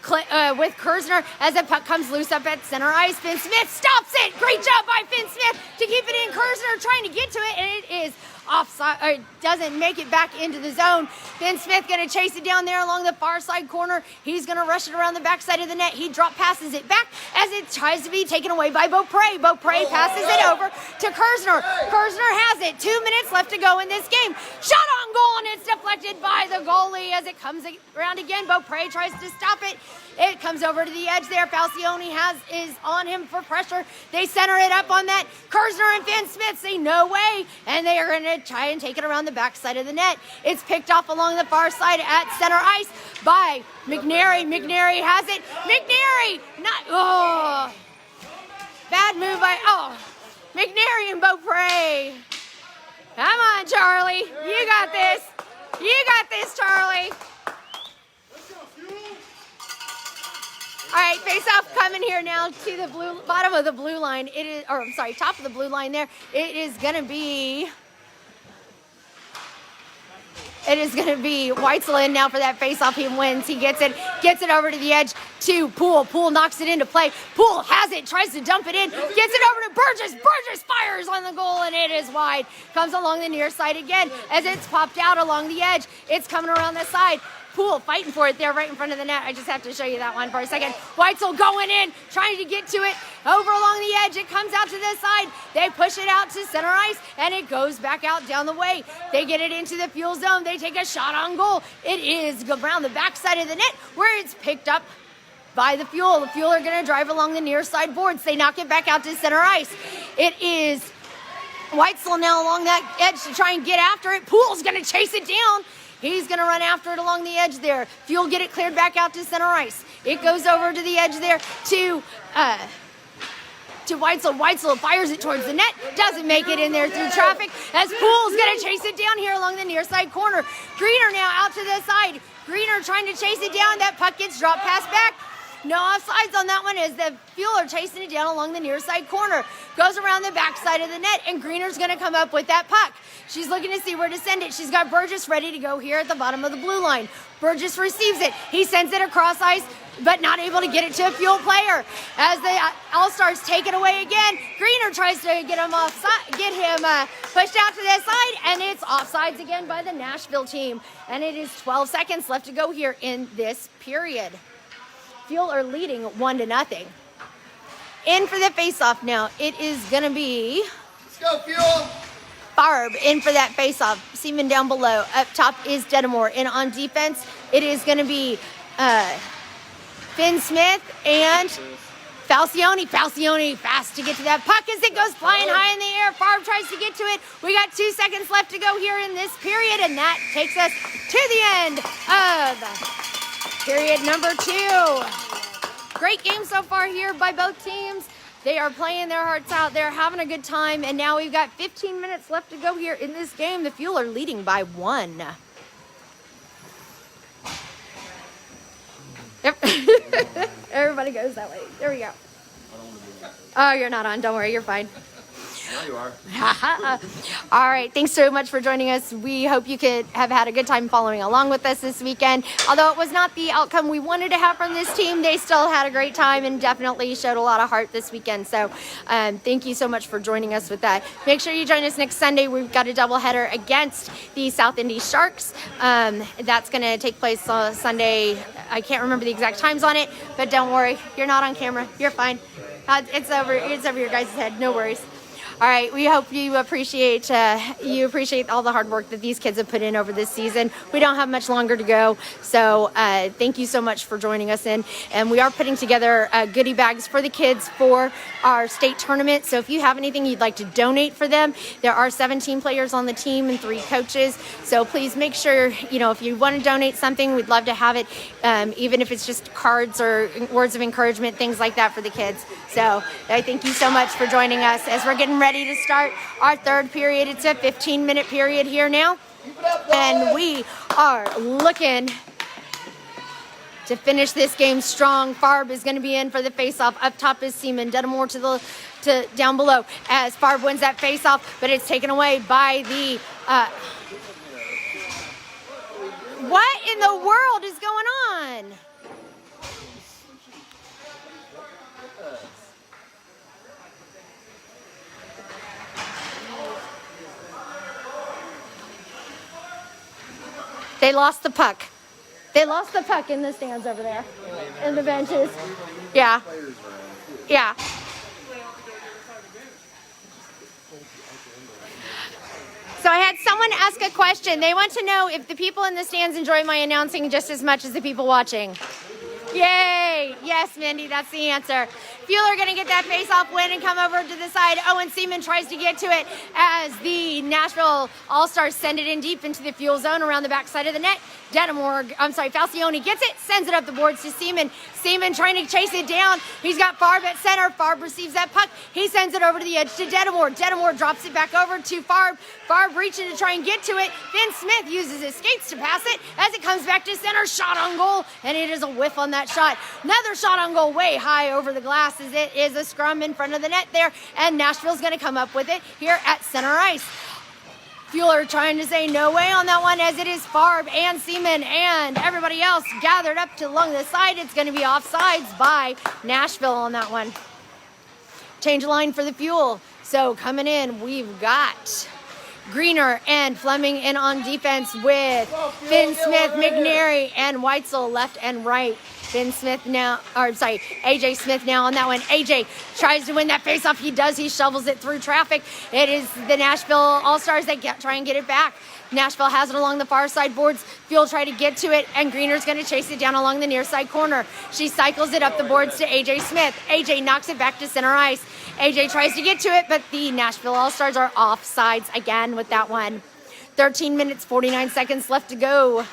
Kirzner as the puck comes loose up at center ice. Finn Smith stops it. Great job by Finn Smith to keep it in. Kirzner trying to get to it, and it is offside. Doesn't make it back into the zone. Finn Smith going to chase it down there along the far side corner. He's going to rush it around the backside of the net. He passes it back as it tries to be taken away by Beaupre. Beaupre passes it over to Kirzner. Kirzner has it. 2 minutes left to go in this game. Shot on goal, and it's deflected by the goalie as it comes around again. Beaupre tries to stop it. It comes over to the edge there. Falcione is on him for pressure. They center it up on that. Kirzner and Finn Smith say no way, and they are going to try and take it around the backside of the net. It's picked off along the far side at center ice by Mcnary. Mcnary has it. Mcnary, bad move by, Mcnary and Beaupre. Come on, Charlie. You got this. You got this, Charlie. All right, face-off coming here now to the bottom of the blue line. Top of the blue line there. It is going to be Whitesell in now for that face-off. He wins. He gets it over to the edge to Poole. Poole knocks it into play. Poole has it, tries to dump it in, gets it over to Burgess. Burgess fires on the goal, and it is wide. Comes along the near side again as it's popped out along the edge. It's coming around the side. Poole fighting for it there right in front of the net. I just have to show you that one for a second. Whitesell going in, trying to get to it. Over along the edge, it comes out to the side. They push it out to center ice, and it goes back out down the way. They get it into the Fuel zone. They take a shot on goal. It is around the backside of the net where it's picked up by the Fuel. The Fuel are going to drive along the near side boards. They knock it back out to center ice. It is Whitesell now along that edge to try and get after it. Poole's going to chase it down. He's going to run after it along the edge there. Fuel get it cleared back out to center ice. It goes over to the edge there to Whitesell. Whitesell fires it towards the net. Doesn't make it in there through traffic as Poole's going to chase it down here along the near side corner. Greener now out to the side. Greener trying to chase it down. That puck gets dropped pass back. No offsides on that one as the Fuel are chasing it down along the near side corner. Goes around the backside of the net, and Greener's going to come up with that puck. She's looking to see where to send it. She's got Burgess ready to go here at the bottom of the blue line. Burgess receives it. He sends it across ice, but not able to get it to a Fuel player. As the All-Stars take it away again, Greener tries to get him pushed out to the side, and it's offsides again by the Nashville team. And it is 12 seconds left to go here in this period. Fuel are leading 1-0. In for the face-off now. It is going to be... Let's go, Fuel! Farb in for that face-off. Seaman down below. Up top is Detamore. In on defense, it is going to be Finn Smith and Falcione fast to get to that puck as it goes flying high in the air. Farb tries to get to it. We got 2 seconds left to go here in this period, and that takes us to the end of period number 2. Great game so far here by both teams. They are playing their hearts out. They're having a good time, and now we've got 15 minutes left to go here in this game. The Fuel are leading by 1. Yep. Everybody goes that way. There we go. Oh, you're not on. Don't worry. You're fine. Now you are. All right. Thanks so much for joining us. We hope you could have had a good time following along with us this weekend. Although it was not the outcome we wanted to have from this team, they still had a great time and definitely showed a lot of heart this weekend. So thank you so much for joining us with that. Make sure you join us next Sunday. We've got a doubleheader against the South Indy Sharks. That's going to take place on Sunday. I can't remember the exact times on it, but don't worry. You're not on camera. You're fine. It's over your guys' head. No worries. All right, we hope you appreciate all the hard work that these kids have put in over this season. We don't have much longer to go, so thank you so much for joining us in. And we are putting together goodie bags for the kids for our state tournament. So if you have anything you'd like to donate for them, there are 17 players on the team and 3 coaches. So please make sure, if you want to donate something, we'd love to have it, even if it's just cards or words of encouragement, things like that for the kids. So I thank you so much for joining us as we're getting ready to start our 3rd period. It's a 15-minute period here now, and we are looking to finish this game strong. Farb is going to be in for the face-off. Up top is Seaman. Detamore to down below as Farb wins that face-off, but it's taken away by the what in the world is going on? They lost the puck. They lost the puck in the stands over there, in the benches. Yeah. Yeah. So I had someone ask a question. They want to know if the people in the stands enjoy my announcing just as much as the people watching. Yay! Yes, Mindy, that's the answer. Fuel are going to get that face-off win and come over to the side. Owen Seaman tries to get to it as the Nashville All-Stars send it in deep into the Fuel zone around the backside of the net. Falcione gets it, sends it up the boards to Seaman. Seaman trying to chase it down. He's got Farb at center. Farb receives that puck. He sends it over to the edge to Detamore. Detamore drops it back over to Farb. Farb reaching to try and get to it. Then Smith uses his skates to pass it as it comes back to center. Shot on goal, and it is a whiff on that shot. Another shot on goal way high over the glass as it is a scrum in front of the net there, and Nashville's going to come up with it here at center ice. Fuel are trying to say no way on that one as it is Farb and Seaman and everybody else gathered up to along the side. It's going to be offsides by Nashville on that one. Change line for the Fuel. So coming in, we've got Greener and Fleming in on defense with Finn Smith, McNary, and Whitesell left and right. AJ Smith now on that one. AJ tries to win that faceoff. He does. He shovels it through traffic. It is the Nashville All-Stars that try and get it back. Nashville has it along the far side boards. Fuel try to get to it, and Greener's going to chase it down along the near side corner. She cycles it up the boards to AJ Smith. AJ knocks it back to center ice. AJ tries to get to it, but the Nashville All-Stars are offsides again with that one. 13 minutes, 49 seconds left to go.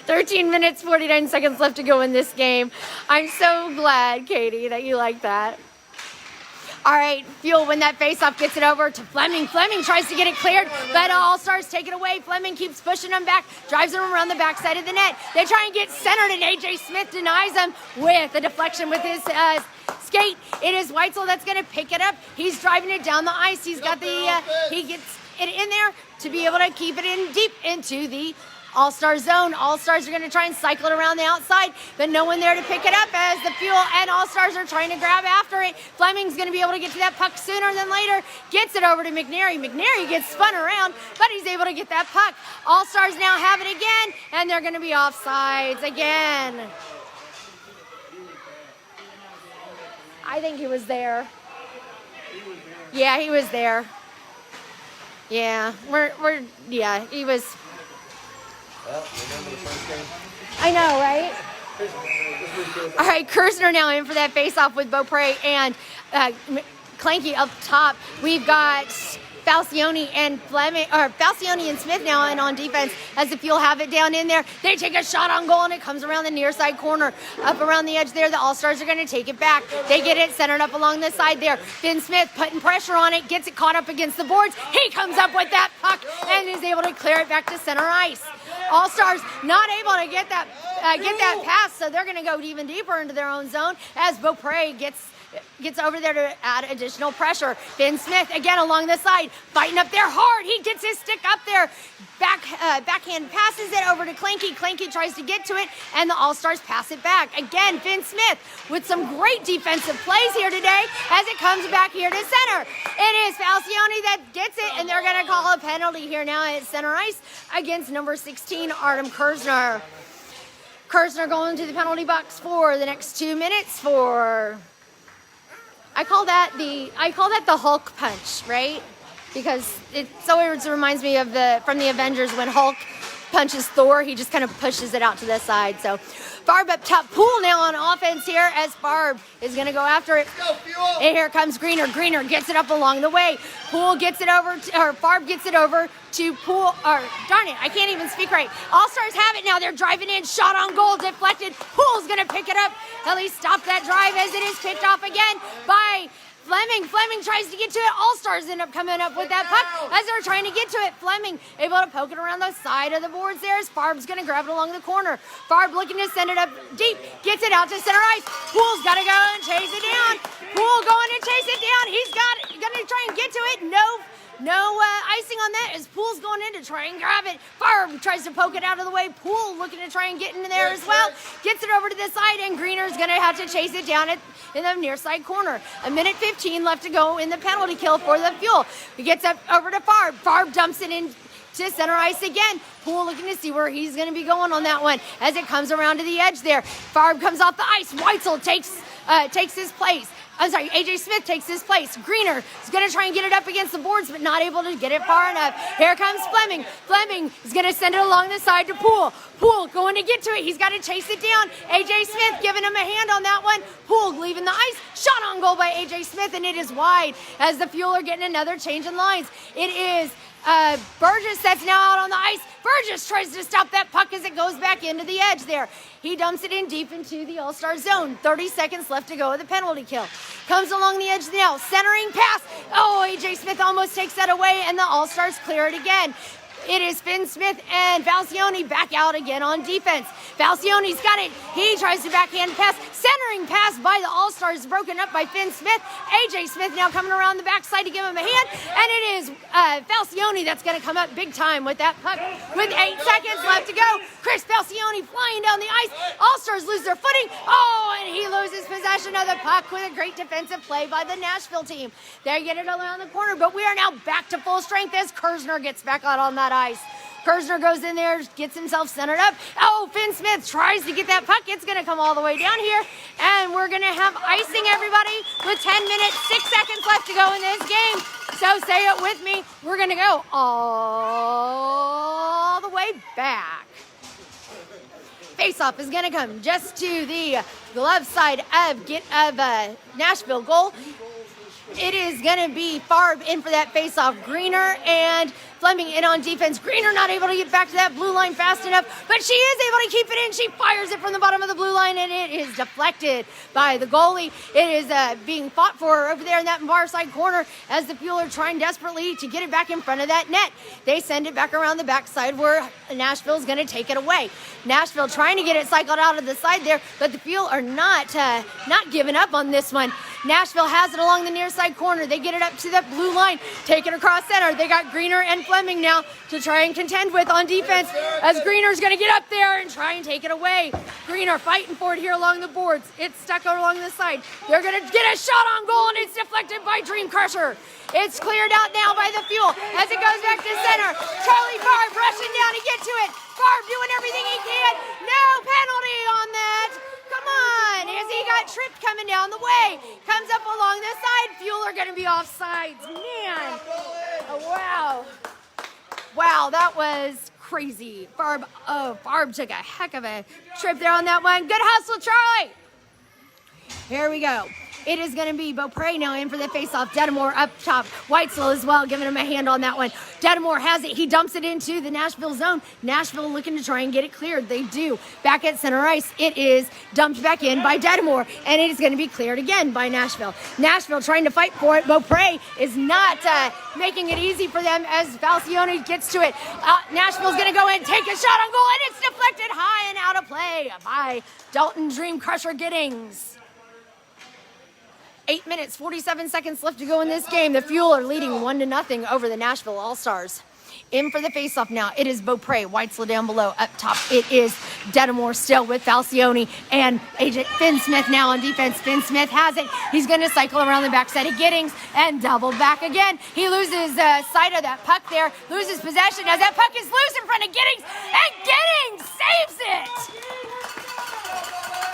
13 minutes, 49 seconds left to go in this game. I'm so glad, Katie, that you like that. All right, Fuel, when that faceoff gets it over to Fleming. Fleming tries to get it cleared, but All-Stars take it away. Fleming keeps pushing them back, drives them around the backside of the net. They try and get centered, and AJ Smith denies them with a deflection with his skate. It is Whitesell that's going to pick it up. He's driving it down the ice. He's got he gets it in there to be able to keep it in deep into the All-Star zone. All-Stars are going to try and cycle it around the outside, but no one there to pick it up as the Fuel and All-Stars are trying to grab after it. Fleming's going to be able to get to that puck sooner than later. Gets it over to McNary. McNary gets spun around, but he's able to get that puck. All-Stars now have it again, and they're going to be offsides again. I think he was there. Yeah, he was there. Yeah, he was. Well, remember the first game? I know, right? All right, Kirzner now in for that face-off with Beaupre and Kleinke up top. We've got Falcione and Fleming, or Falcione and Smith now in on defense as the Fuel have it down in there. They take a shot on goal and it comes around the near side corner. Up around the edge there, the All-Stars are going to take it back. They get it centered up along the side there. Finn Smith putting pressure on it, gets it caught up against the boards. He comes up with that puck and is able to clear it back to center ice. All-Stars not able to get that pass, so they're going to go even deeper into their own zone as Beaupre gets over there to add additional pressure. Finn Smith again along the side, fighting up there hard. He gets his stick up there. Backhand passes it over to Kleinke. Kleinke tries to get to it, and the All-Stars pass it back. Again, Finn Smith with some great defensive plays here today as it comes back here to center. It is Falcione that gets it, and they're going to call a penalty here now at center ice against number 16, Artem Kirzner. Kirzner going to the penalty box for the next 2 minutes for... I call that the Hulk punch, right? Because it reminds me of from the Avengers when Hulk punches Thor, he just kind of pushes it out to the side. So Farb up top, Poole now on offense here as Farb is going to go after it. Let's go, Fuel. And here comes Greener. Greener gets it up along the way. Poole gets it over, Farb gets it over to Poole, darn it, I can't even speak right. All-Stars have it now. They're driving in, shot on goal, deflected. Poole's going to pick it up. At least stop that drive as it is picked off again by Fleming. Fleming tries to get to it. All-Stars end up coming up with that puck as they're trying to get to it. Fleming able to poke it around the side of the boards there as Farb's going to grab it along the corner. Farb looking to send it up deep. Gets it out to center ice. Poole's got to go and chase it down. Poole going to chase it down. He's going to try and get to it. No icing on that as Poole's going in to try and grab it. Farb tries to poke it out of the way. Poole looking to try and get in there as well. Gets it over to the side, and Greener's going to have to chase it down in the near side corner. 1:15 left to go in the penalty kill for the Fuel. He gets up over to Farb. Farb dumps it in to center ice again. Poole looking to see where he's going to be going on that one as it comes around to the edge there. Farb comes off the ice. Whitesell takes his place. AJ Smith takes his place. Greener is going to try and get it up against the boards, but not able to get it far enough. Here comes Fleming. Fleming is going to send it along the side to Poole. Poole going to get to it. He's got to chase it down. AJ Smith giving him a hand on that one. Poole leaving the ice. Shot on goal by AJ Smith, and it is wide as the Fuel are getting another change in lines. It is Burgess that's now out on the ice. Burgess tries to stop that puck as it goes back into the edge there. He dumps it in deep into the All-Star zone. 30 seconds left to go with the penalty kill. Comes along the edge now. Centering pass. Oh, AJ Smith almost takes that away, and the All-Stars clear it again. It is Finn Smith and Falcione back out again on defense. Falcione's got it. He tries to backhand pass. Centering pass by the All-Stars broken up by Finn Smith. AJ Smith now coming around the backside to give him a hand. And it is Falcione that's going to come up big time with that puck with 8 seconds left to go. Chris Falcione flying down the ice. All-Stars lose their footing. Oh, and he loses possession of the puck with a great defensive play by the Nashville team. They get it around the corner, but we are now back to full strength as Kirzner gets back out on that ice. Kirzner goes in there, gets himself centered up. Oh, Finn Smith tries to get that puck. It's going to come all the way down here. And we're going to have icing, everybody, with 10 minutes, 6 seconds left to go in this game. So say it with me. We're going to go all the way back. Face-off is going to come just to the glove side of Nashville goal. It is going to be Farb in for that face-off. Greener and Fleming in on defense. Greener not able to get back to that blue line fast enough, but she is able to keep it in. She fires it from the bottom of the blue line, and it is deflected by the goalie. It is being fought for over there in that far side corner as the Fuel are trying desperately to get it back in front of that net. They send it back around the backside where Nashville is going to take it away. Nashville trying to get it cycled out of the side there, but the Fuel are not giving up on this one. Nashville has it along the near side corner. They get it up to that blue line, take it across center. They got Greener and Fleming now to try and contend with on defense as Greener's going to get up there and try and take it away. Greener fighting for it here along the boards. It's stuck along the side. They're going to get a shot on goal, and it's deflected by Dream Crusher. It's cleared out now by the Fuel as it goes back to center. Charlie Farb rushing down to get to it. Farb doing everything he can. No penalty on that. Come on, as he got tripped coming down the way. Comes up along the side. Fuel are going to be offsides. Man. Oh, wow. Wow, that was crazy. Farb took a heck of a trip there on that one. Good hustle, Charlie. Here we go. It is going to be Beaupre now in for the faceoff. Detamore up top. Whitesell as well, giving him a hand on that one. Detamore has it. He dumps it into the Nashville zone. Nashville looking to try and get it cleared. They do. Back at center ice, it is dumped back in by Detamore, and it is going to be cleared again by Nashville. Nashville trying to fight for it. Beaupre is not making it easy for them as Falcione gets to it. Nashville's going to go in, take a shot on goal, and it's deflected high and out of play by Dalton Dream Crusher Giddings. 8 minutes, 47 seconds left to go in this game. The Fuel are leading 1-0 over the Nashville All-Stars. In for the faceoff now. It is Beaupre. Whitesell down below. Up top, it is Detamore still with Falcione and agent Finn Smith now on defense. Finn Smith has it. He's going to cycle around the backside of Giddings and double back again. He loses sight of that puck there. Loses possession as that puck is loose in front of Giddings, and Giddings saves it.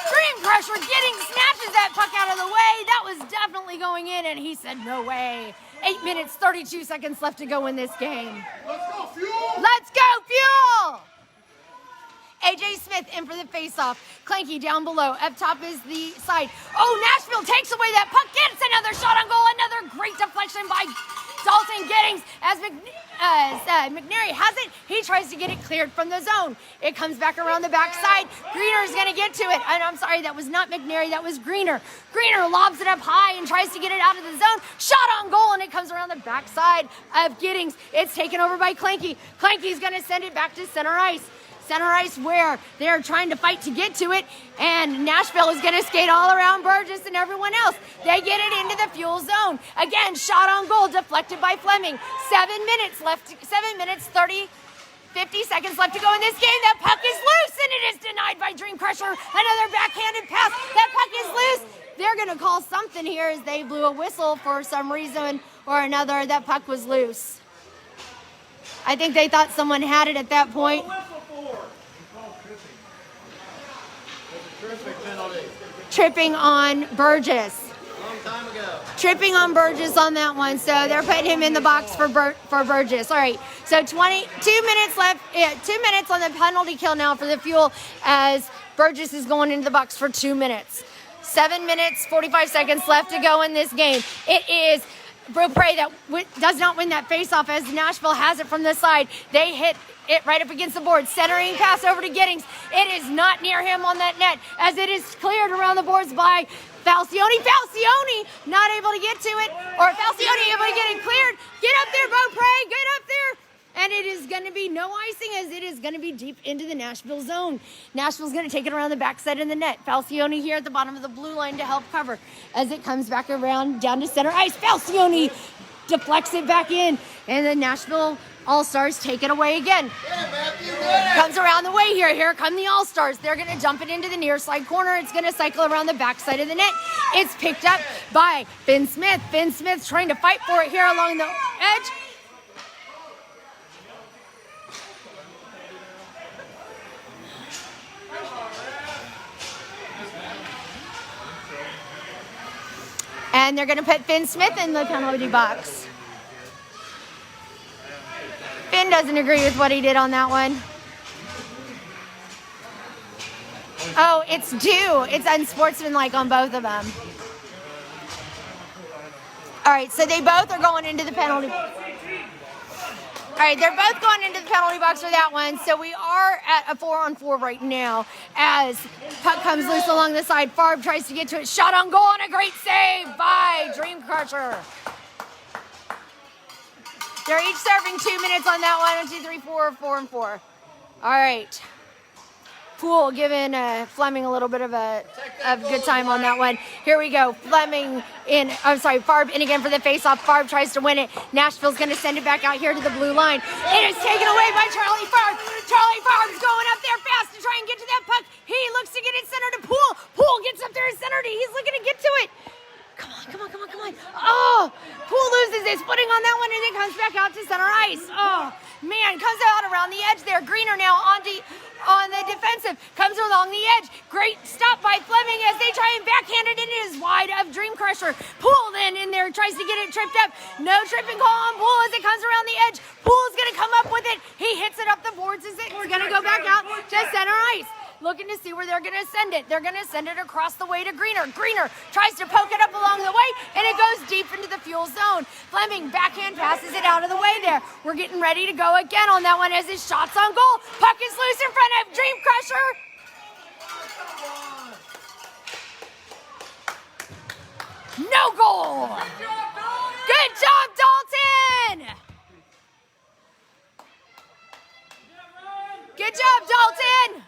Dream Crusher Giddings snatches that puck out of the way. That was definitely going in, and he said, no way. 8 minutes, 32 seconds left to go in this game. Let's go, Fuel! Let's go, Fuel! AJ Smith in for the faceoff. Kleinke down below. Up top is the side. Oh, Nashville takes away that puck. Gets another shot on goal. Another great deflection by Dalton Giddings as Mcnary has it. He tries to get it cleared from the zone. It comes back around the backside. Greener is going to get to it. And I'm sorry, that was not Mcnary. That was Greener. Greener lobs it up high and tries to get it out of the zone. Shot on goal, and it comes around the backside of Giddings. It's taken over by Kleinke. Kleinke's going to send it back to center ice. Center ice where they're trying to fight to get to it, and Nashville is going to skate all around Burgess and everyone else. They get it into the Fuel zone. Again, shot on goal, deflected by Fleming. 7 minutes left, 7 minutes, 50 seconds left to go in this game. That puck is loose, and it is denied by Dream Crusher. Another backhanded pass. That puck is loose. They're going to call something here as they blew a whistle for some reason or another. That puck was loose. I think they thought someone had it at that point. Tripping on Burgess. Long time ago. Tripping on Burgess on that one, so they're putting him in the box for Burgess. All right, so 2 minutes left. 2 minutes on the penalty kill now for the Fuel as Burgess is going into the box for 2 minutes. 7 minutes, 45 seconds left to go in this game. It is Beaupre that does not win that faceoff as Nashville has it from the side. They hit it right up against the board. Centering pass over to Giddings. It is not near him on that net as it is cleared around the boards by Falcione. Falcione not able to get to it, or Falcione able to get it cleared. Get up there, Beaupre. Get up there. And it is going to be no icing as it is going to be deep into the Nashville zone. Nashville's going to take it around the backside of the net. Falcione here at the bottom of the blue line to help cover as it comes back around down to center ice. Falcione deflects it back in, and the Nashville All-Stars take it away again. Yeah, Matthew, Comes around the way here. Here come the All-Stars. They're going to dump it into the near side corner. It's going to cycle around the backside of the net. It's picked up by Finn Smith. Finn Smith's trying to fight for it here along the edge. And they're going to put Finn Smith in the penalty box. Finn doesn't agree with what he did on that one. Oh, it's due. It's unsportsmanlike on both of them. All right, so they both are going into the penalty box. All right, they're both going into the penalty box for that one. So we are at a 4-on-4 right now as puck comes loose along the side. Farb tries to get to it. Shot on goal and a great save by Dream Crusher. They're each serving 2 minutes on that one. 1, 2, 3, 4, 4-on-4. All right. Poole giving Fleming a little bit of a good time on that one. Here we go. Fleming in, Farb in again for the faceoff. Farb tries to win it. Nashville's going to send it back out here to the blue line. It is taken away by Charlie Farb. Charlie Farb's going up there fast to try and get to that puck. He looks to get it centered to Poole. Poole gets up there and centered it. He's looking to get to it. Come on. Oh, Poole loses his footing on that one and then comes back out to center ice. Oh, man, comes out around the edge there. Greener now on the defensive. Comes along the edge. Great stop by Fleming as they try and backhand it. It is wide of Dream Crusher. Poole then in there tries to get it tripped up. No tripping call on Poole as it comes around the edge. Poole's going to come up with it. He hits it up the boards as it's going to go back out to center ice. Looking to see where they're going to send it. They're going to send it across the way to Greener. Greener tries to poke it up along the way, and it goes deep into the Fuel zone. Fleming backhand passes it out of the way there. We're getting ready to go again on that one as his shot's on goal. Puck is loose in front of Dream Crusher. No goal. Good job, Dalton. Good job, Dalton.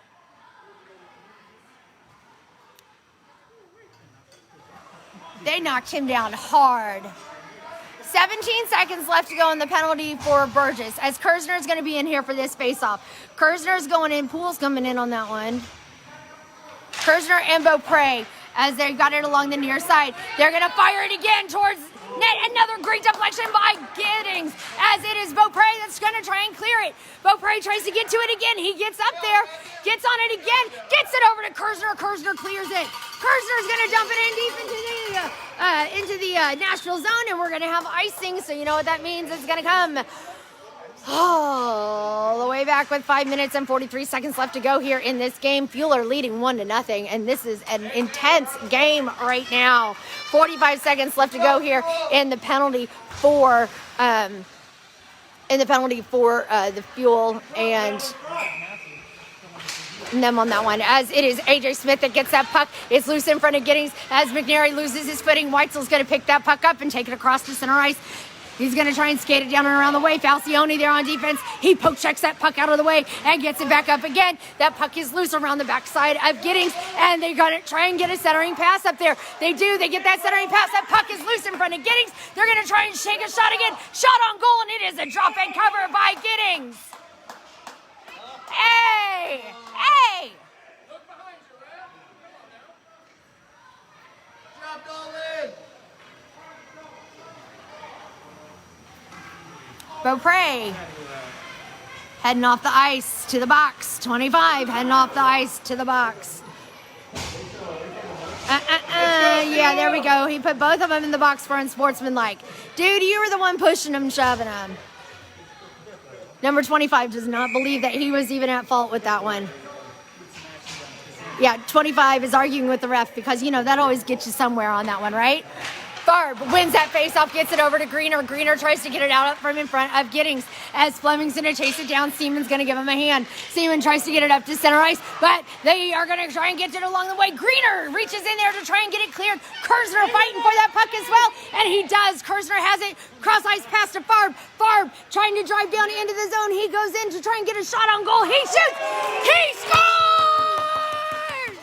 They knocked him down hard. 17 seconds left to go in the penalty for Burgess, as Kirzner is going to be in here for this face-off. Kirzner is going in. Poole's coming in on that one. Kirzner and Beaupre, as they got it along the near side. They're going to fire it again towards net. Another great deflection by Giddings, as it is Beaupre that's going to try and clear it. Beaupre tries to get to it again. He gets up there, gets on it again, gets it over to Kirzner. Kirzner clears it. Kirzner's going to dump it in deep into the Nashville zone, and we're going to have icing, so you know what that means. It's going to come all the way back with 5 minutes and 43 seconds left to go here in this game. Fuel are leading 1-0, and this is an intense game right now. 45 seconds left to go here in the penalty for the Fuel and them on that one, as it is AJ Smith that gets that puck. It's loose in front of Giddings as McNary loses his footing. Whitesell's going to pick that puck up and take it across to center ice. He's going to try and skate it down and around the way. Falcione there on defense. He poke checks that puck out of the way and gets it back up again. That puck is loose around the backside of Giddings, and they're going to try and get a centering pass up there. They do. They get that centering pass. That puck is loose in front of Giddings. They're going to try and shake a shot again. Shot on goal, and it is a drop and cover by Giddings. Hey! Hey! Look behind you, Rap. Dropped all in. Beaupre heading off the ice to the box. 25 heading off the ice to the box. Yeah, there we go. He put both of them in the box for unsportsmanlike. Dude, you were the one pushing him, shoving him. Number 25 does not believe that he was even at fault with that one. Yeah, 25 is arguing with the ref because, you know, that always gets you somewhere on that one, right? Farb wins that faceoff, gets it over to Greener. Greener tries to get it out from in front of Giddings as Fleming's going to chase it down. Seaman's going to give him a hand. Seaman tries to get it up to center ice, but they are going to try and get it along the way. Greener reaches in there to try and get it cleared. Kirzner fighting for that puck as well, and he does. Kirzner has it. Cross ice pass to Farb. Farb trying to drive down into the zone. He goes in to try and get a shot on goal. He shoots. He scores! 4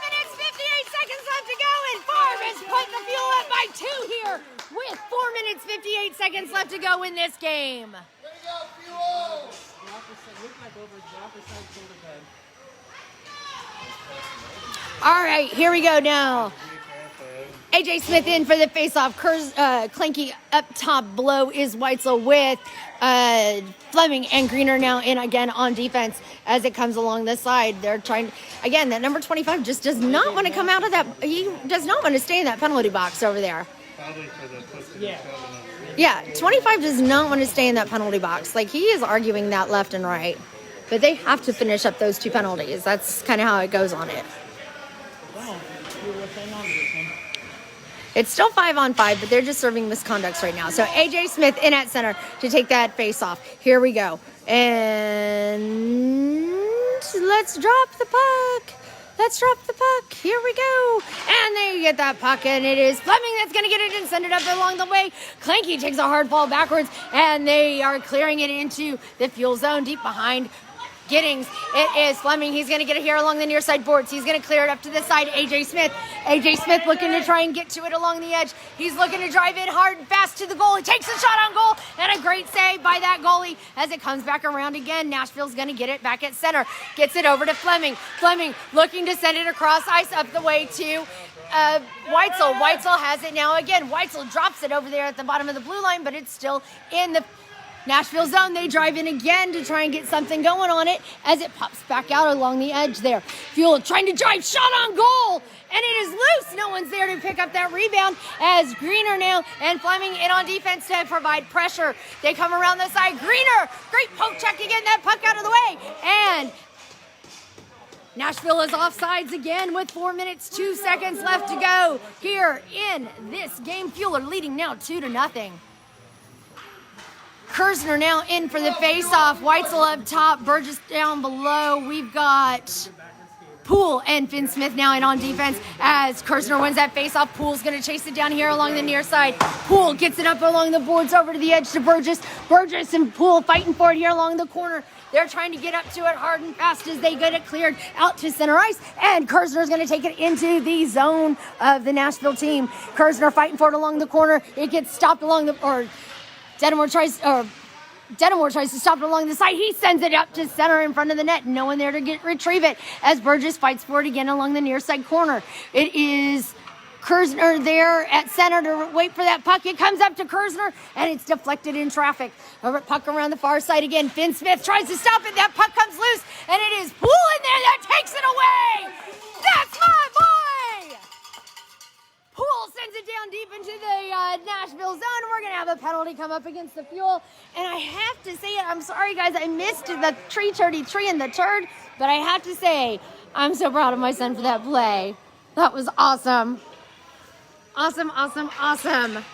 minutes, 58 seconds left to go, and Farb has put the Fuel up by 2 here with 4 minutes, 58 seconds left to go in this game. There you go, Fuel! All right, here we go now. AJ Smith in for the faceoff. Kleinke up top. Below is Whitesell with Fleming and Greener now in again on defense as it comes along this side. They're trying, again, that number 25 just does not want to come out of that. He does not want to stay in that penalty box over there. Probably for the push. Yeah, 25 does not want to stay in that penalty box. Like, he is arguing that left and right. But they have to finish up those 2 penalties. That's kind of how it goes on it. It's still 5-on-5, but they're just serving misconducts right now. So AJ Smith in at center to take that face off. Here we go. And let's drop the puck. Let's drop the puck. Here we go. And they get that puck, and it is Fleming that's going to get it and send it up along the way. Kleinke takes a hard fall backwards, and they are clearing it into the Fuel zone deep behind Giddings. It is Fleming. He's going to get it here along the near side boards. He's going to clear it up to the side. AJ Smith. AJ Smith looking to try and get to it along the edge. He's looking to drive it hard and fast to the goal. He takes a shot on goal, and a great save by that goalie as it comes back around again. Nashville's going to get it back at center. Gets it over to Fleming. Fleming looking to send it across ice up the way to Whitesell. Whitesell has it now again. Whitesell drops it over there at the bottom of the blue line, but it's still in the Nashville zone, they drive in again to try and get something going on it as it pops back out along the edge there. Fuel trying to drive, shot on goal, and it is loose. No one's there to pick up that rebound as Greener now and Fleming in on defense to provide pressure. They come around the side. Greener, great poke check to get that puck out of the way. And Nashville is offsides again with 4 minutes, 2 seconds left to go here in this game. Fuel are leading now 2-0. Kirzner now in for the face-off. Whitesell up top, Burgess down below. We've got Poole and Finn Smith now in on defense as Kirzner wins that face-off. Poole's going to chase it down here along the near side. Poole gets it up along the boards over to the edge to Burgess. Burgess and Poole fighting for it here along the corner. They're trying to get up to it hard and fast as they get it cleared out to center ice. And Kirzner's going to take it into the zone of the Nashville team. Kirzner fighting for it along the corner. It gets stopped along the... Detamore tries to stop it along the side. He sends it up to center in front of the net. No one there to retrieve it as Burgess fights for it again along the near side corner. It is Kirzner there at center to wait for that puck. It comes up to Kirzner, and it's deflected in traffic. Puck around the far side again. Finn Smith tries to stop it. That puck comes loose, and it is Poole in there that takes it away. That's my boy! Poole sends it down deep into the Nashville zone. We're going to have a penalty come up against the Fuel. And I have to say it, I'm sorry, guys, I missed the tree and the turd. But I have to say, I'm so proud of my son for that play. That was awesome. Awesome, awesome, awesome.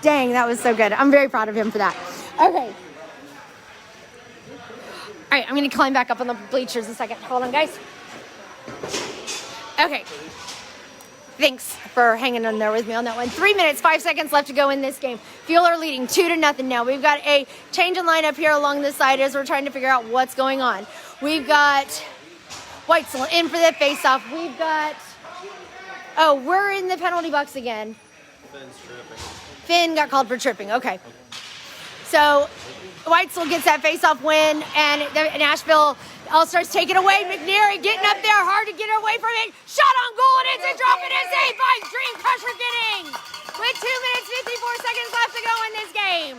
Dang, that was so good. I'm very proud of him for that. Okay. All right, I'm going to climb back up on the bleachers a second. Hold on, guys. Okay. Thanks for hanging in there with me on that one. 3 minutes, 5 seconds left to go in this game. Fuel are leading 2-0 now. We've got a change in lineup here along the side as we're trying to figure out what's going on. We've got Whitesell in for the face-off. We've got... Oh, we're in the penalty box again. Finn's tripping. Finn got called for tripping. Okay. So Whitesell gets that face-off win, and Nashville All-Stars take it away. McNary getting up there, hard to get away from it. Shot on goal, and it's a drop, and it's saved by Dream Crusher Giddings with 2 minutes, 54 seconds left to go in this game.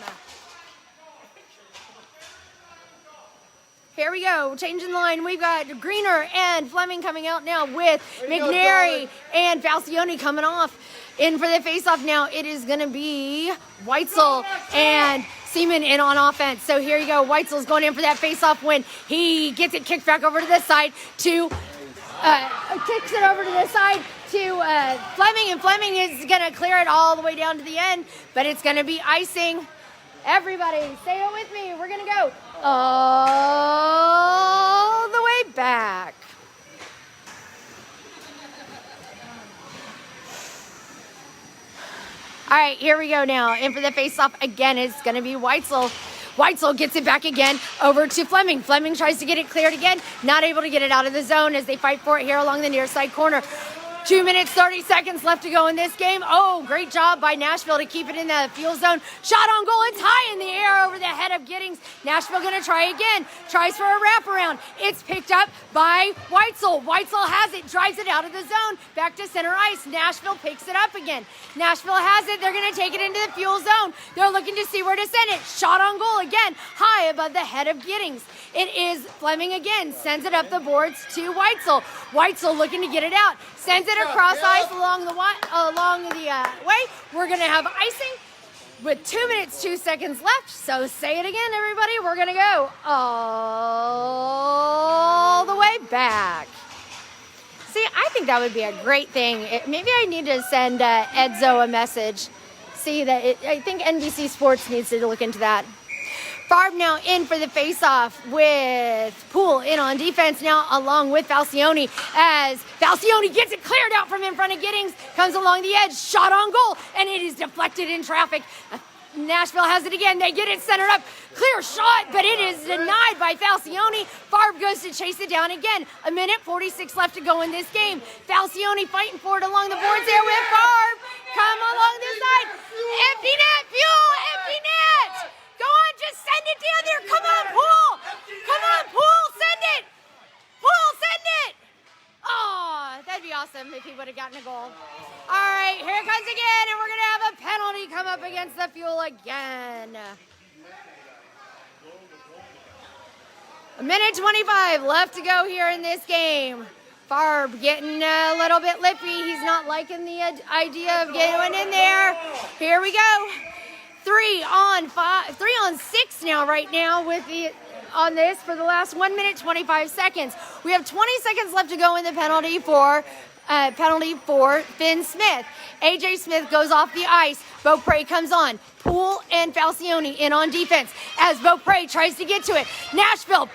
Here we go, changing the line. We've got Greener and Fleming coming out now with McNary and Falcione coming off. In for the face-off now, it is going to be Whitesell and Seaman in on offense. So here you go, Whitesell's going in for that face-off win. He gets it kicked back over to the side to, kicks it over to the side to Fleming, and Fleming is going to clear it all the way down to the end, but it's going to be icing. Everybody, say it with me. We're going to go all the way back. All right, here we go now. In for the face-off again, it's going to be Whitesell. Whitesell gets it back again over to Fleming. Fleming tries to get it cleared again. Not able to get it out of the zone as they fight for it here along the near side corner. 2 minutes, 30 seconds left to go in this game. Oh, great job by Nashville to keep it in the Fuel zone. Shot on goal. It's high in the air over the head of Giddings. Nashville going to try again. Tries for a wraparound. It's picked up by Whitesell. Whitesell has it. Drives it out of the zone. Back to center ice. Nashville picks it up again. Nashville has it. They're going to take it into the Fuel zone. They're looking to see where to send it. Shot on goal again. High above the head of Giddings. It is Fleming again. Sends it up the boards to Whitesell. Whitesell looking to get it out. Sends it across ice along the way. We're going to have icing with 2 minutes, 2 seconds left. So say it again, everybody. We're going to go all the way back. See, I think that would be a great thing. Maybe I need to send Edzo a message. See that I think NBC Sports needs to look into that. Farb now in for the face-off with Poole in on defense now along with Falcione as Falcione gets it cleared out from in front of Giddings, comes along the edge, shot on goal, and it is deflected in traffic. Nashville has it again. They get it centered up. Clear shot, but it is denied by Falcione. Farb goes to chase it down again. 1 minute, 46 left to go in this game. Falcione fighting for it along the boards there with Farb. Come along this side. Empty net, Fuel, empty net. Go on, just send it down there. Come on, Poole. Come on, Poole, send it. Poole, send it. Oh, that'd be awesome if he would have got gotten a goal. All right, here it comes again, and we're going to have a penalty come up against the Fuel again. A minute 25 left to go here in this game. Farb getting a little bit lippy. He's not liking the idea of getting in there. Here we go. 3 on 6 now right now with the on this for the last 1 minute 25 seconds. We have 20 seconds left to go in the penalty for Finn Smith. AJ Smith goes off the ice. Beaupre comes on. Poole and Falcione in on defense as Beaupre tries to get to it. Nashville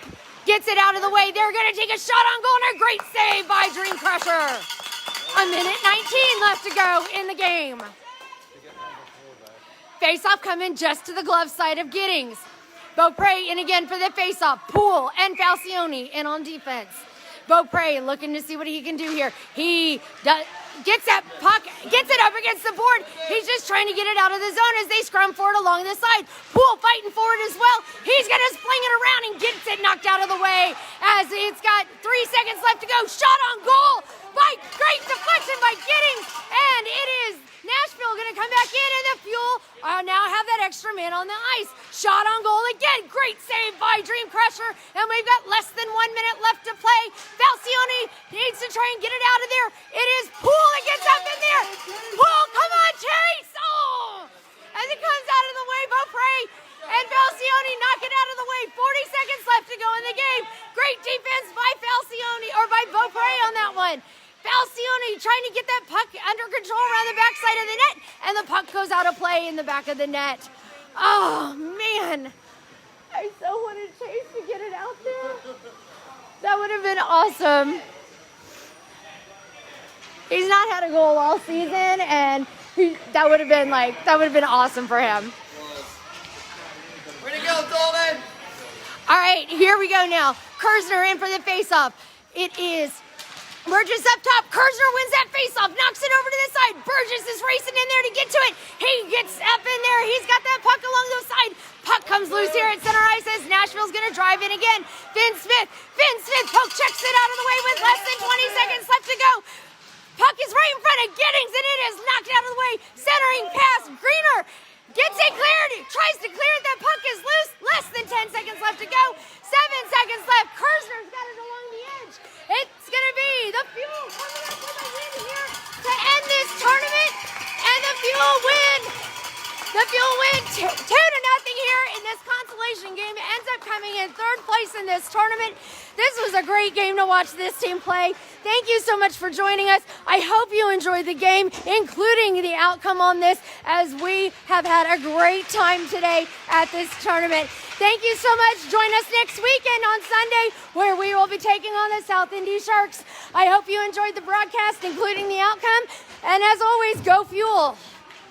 gets it out of the way. They're going to take a shot on goal and a great save by Dream Crusher. A minute 19 left to go in the game. Face-off coming just to the glove side of Giddings. Beaupre in again for the face-off. Poole and Falcione in on defense. Beaupre looking to see what he can do here. He gets that puck, gets it up against the board. He's just trying to get it out of the zone as they scrum for it along the side. Poole fighting for it as well. He's going to fling it around and gets it knocked out of the way as it's got 3 seconds left to go. Shot on goal by great deflection by Giddings, and it is Nashville going to come back in, and the Fuel now have that extra man on the ice. Shot on goal again. Great save by Dream Crusher, and we've got less than 1 minute left to play. Falcione needs to try and get it out of there. It is Poole that gets up in there. Poole, come on, Chase! Oh! As it comes out of the way, Beaupre and Falcione knock it out of the way. 40 seconds left to go in the game. Great defense by Falcione, or by Beaupre on that one. Falcione trying to get that puck under control around the backside of the net, and the puck goes out of play in the back of the net. Oh, man. I so wanted Chase to get it out there. That would have been awesome. He's not had a goal all season, and that would have been awesome for him. Way to go, Dalton! All right, here we go now. Kirzner in for the faceoff. It is Burgess up top. Kirzner wins that faceoff, knocks it over to the side. Burgess is racing in there to get to it. He gets up in there. He's got that puck along the side. Puck comes loose here at center ice as Nashville's going to drive in again. Finn Smith poke checks it out of the way with less than 20 seconds left to go. Puck is right in front of Giddings, and it is knocked out of the way. Centering pass. Greener gets it cleared. Tries to clear it. That puck is loose. Less than 10 seconds left to go. 7 seconds left. Kirzner's got it along the edge. It's going to be the Fuel coming up with a win here to end this tournament. And the Fuel win. The Fuel win 2-0 here in this consolation game. It ends up coming in 3rd place in this tournament. This was a great game to watch this team play. Thank you so much for joining us. I hope you enjoyed the game, including the outcome on this, as we have had a great time today at this tournament. Thank you so much. Join us next weekend on Sunday, where we will be taking on the South Indy Sharks. I hope you enjoyed the broadcast, including the outcome. And as always, go Fuel.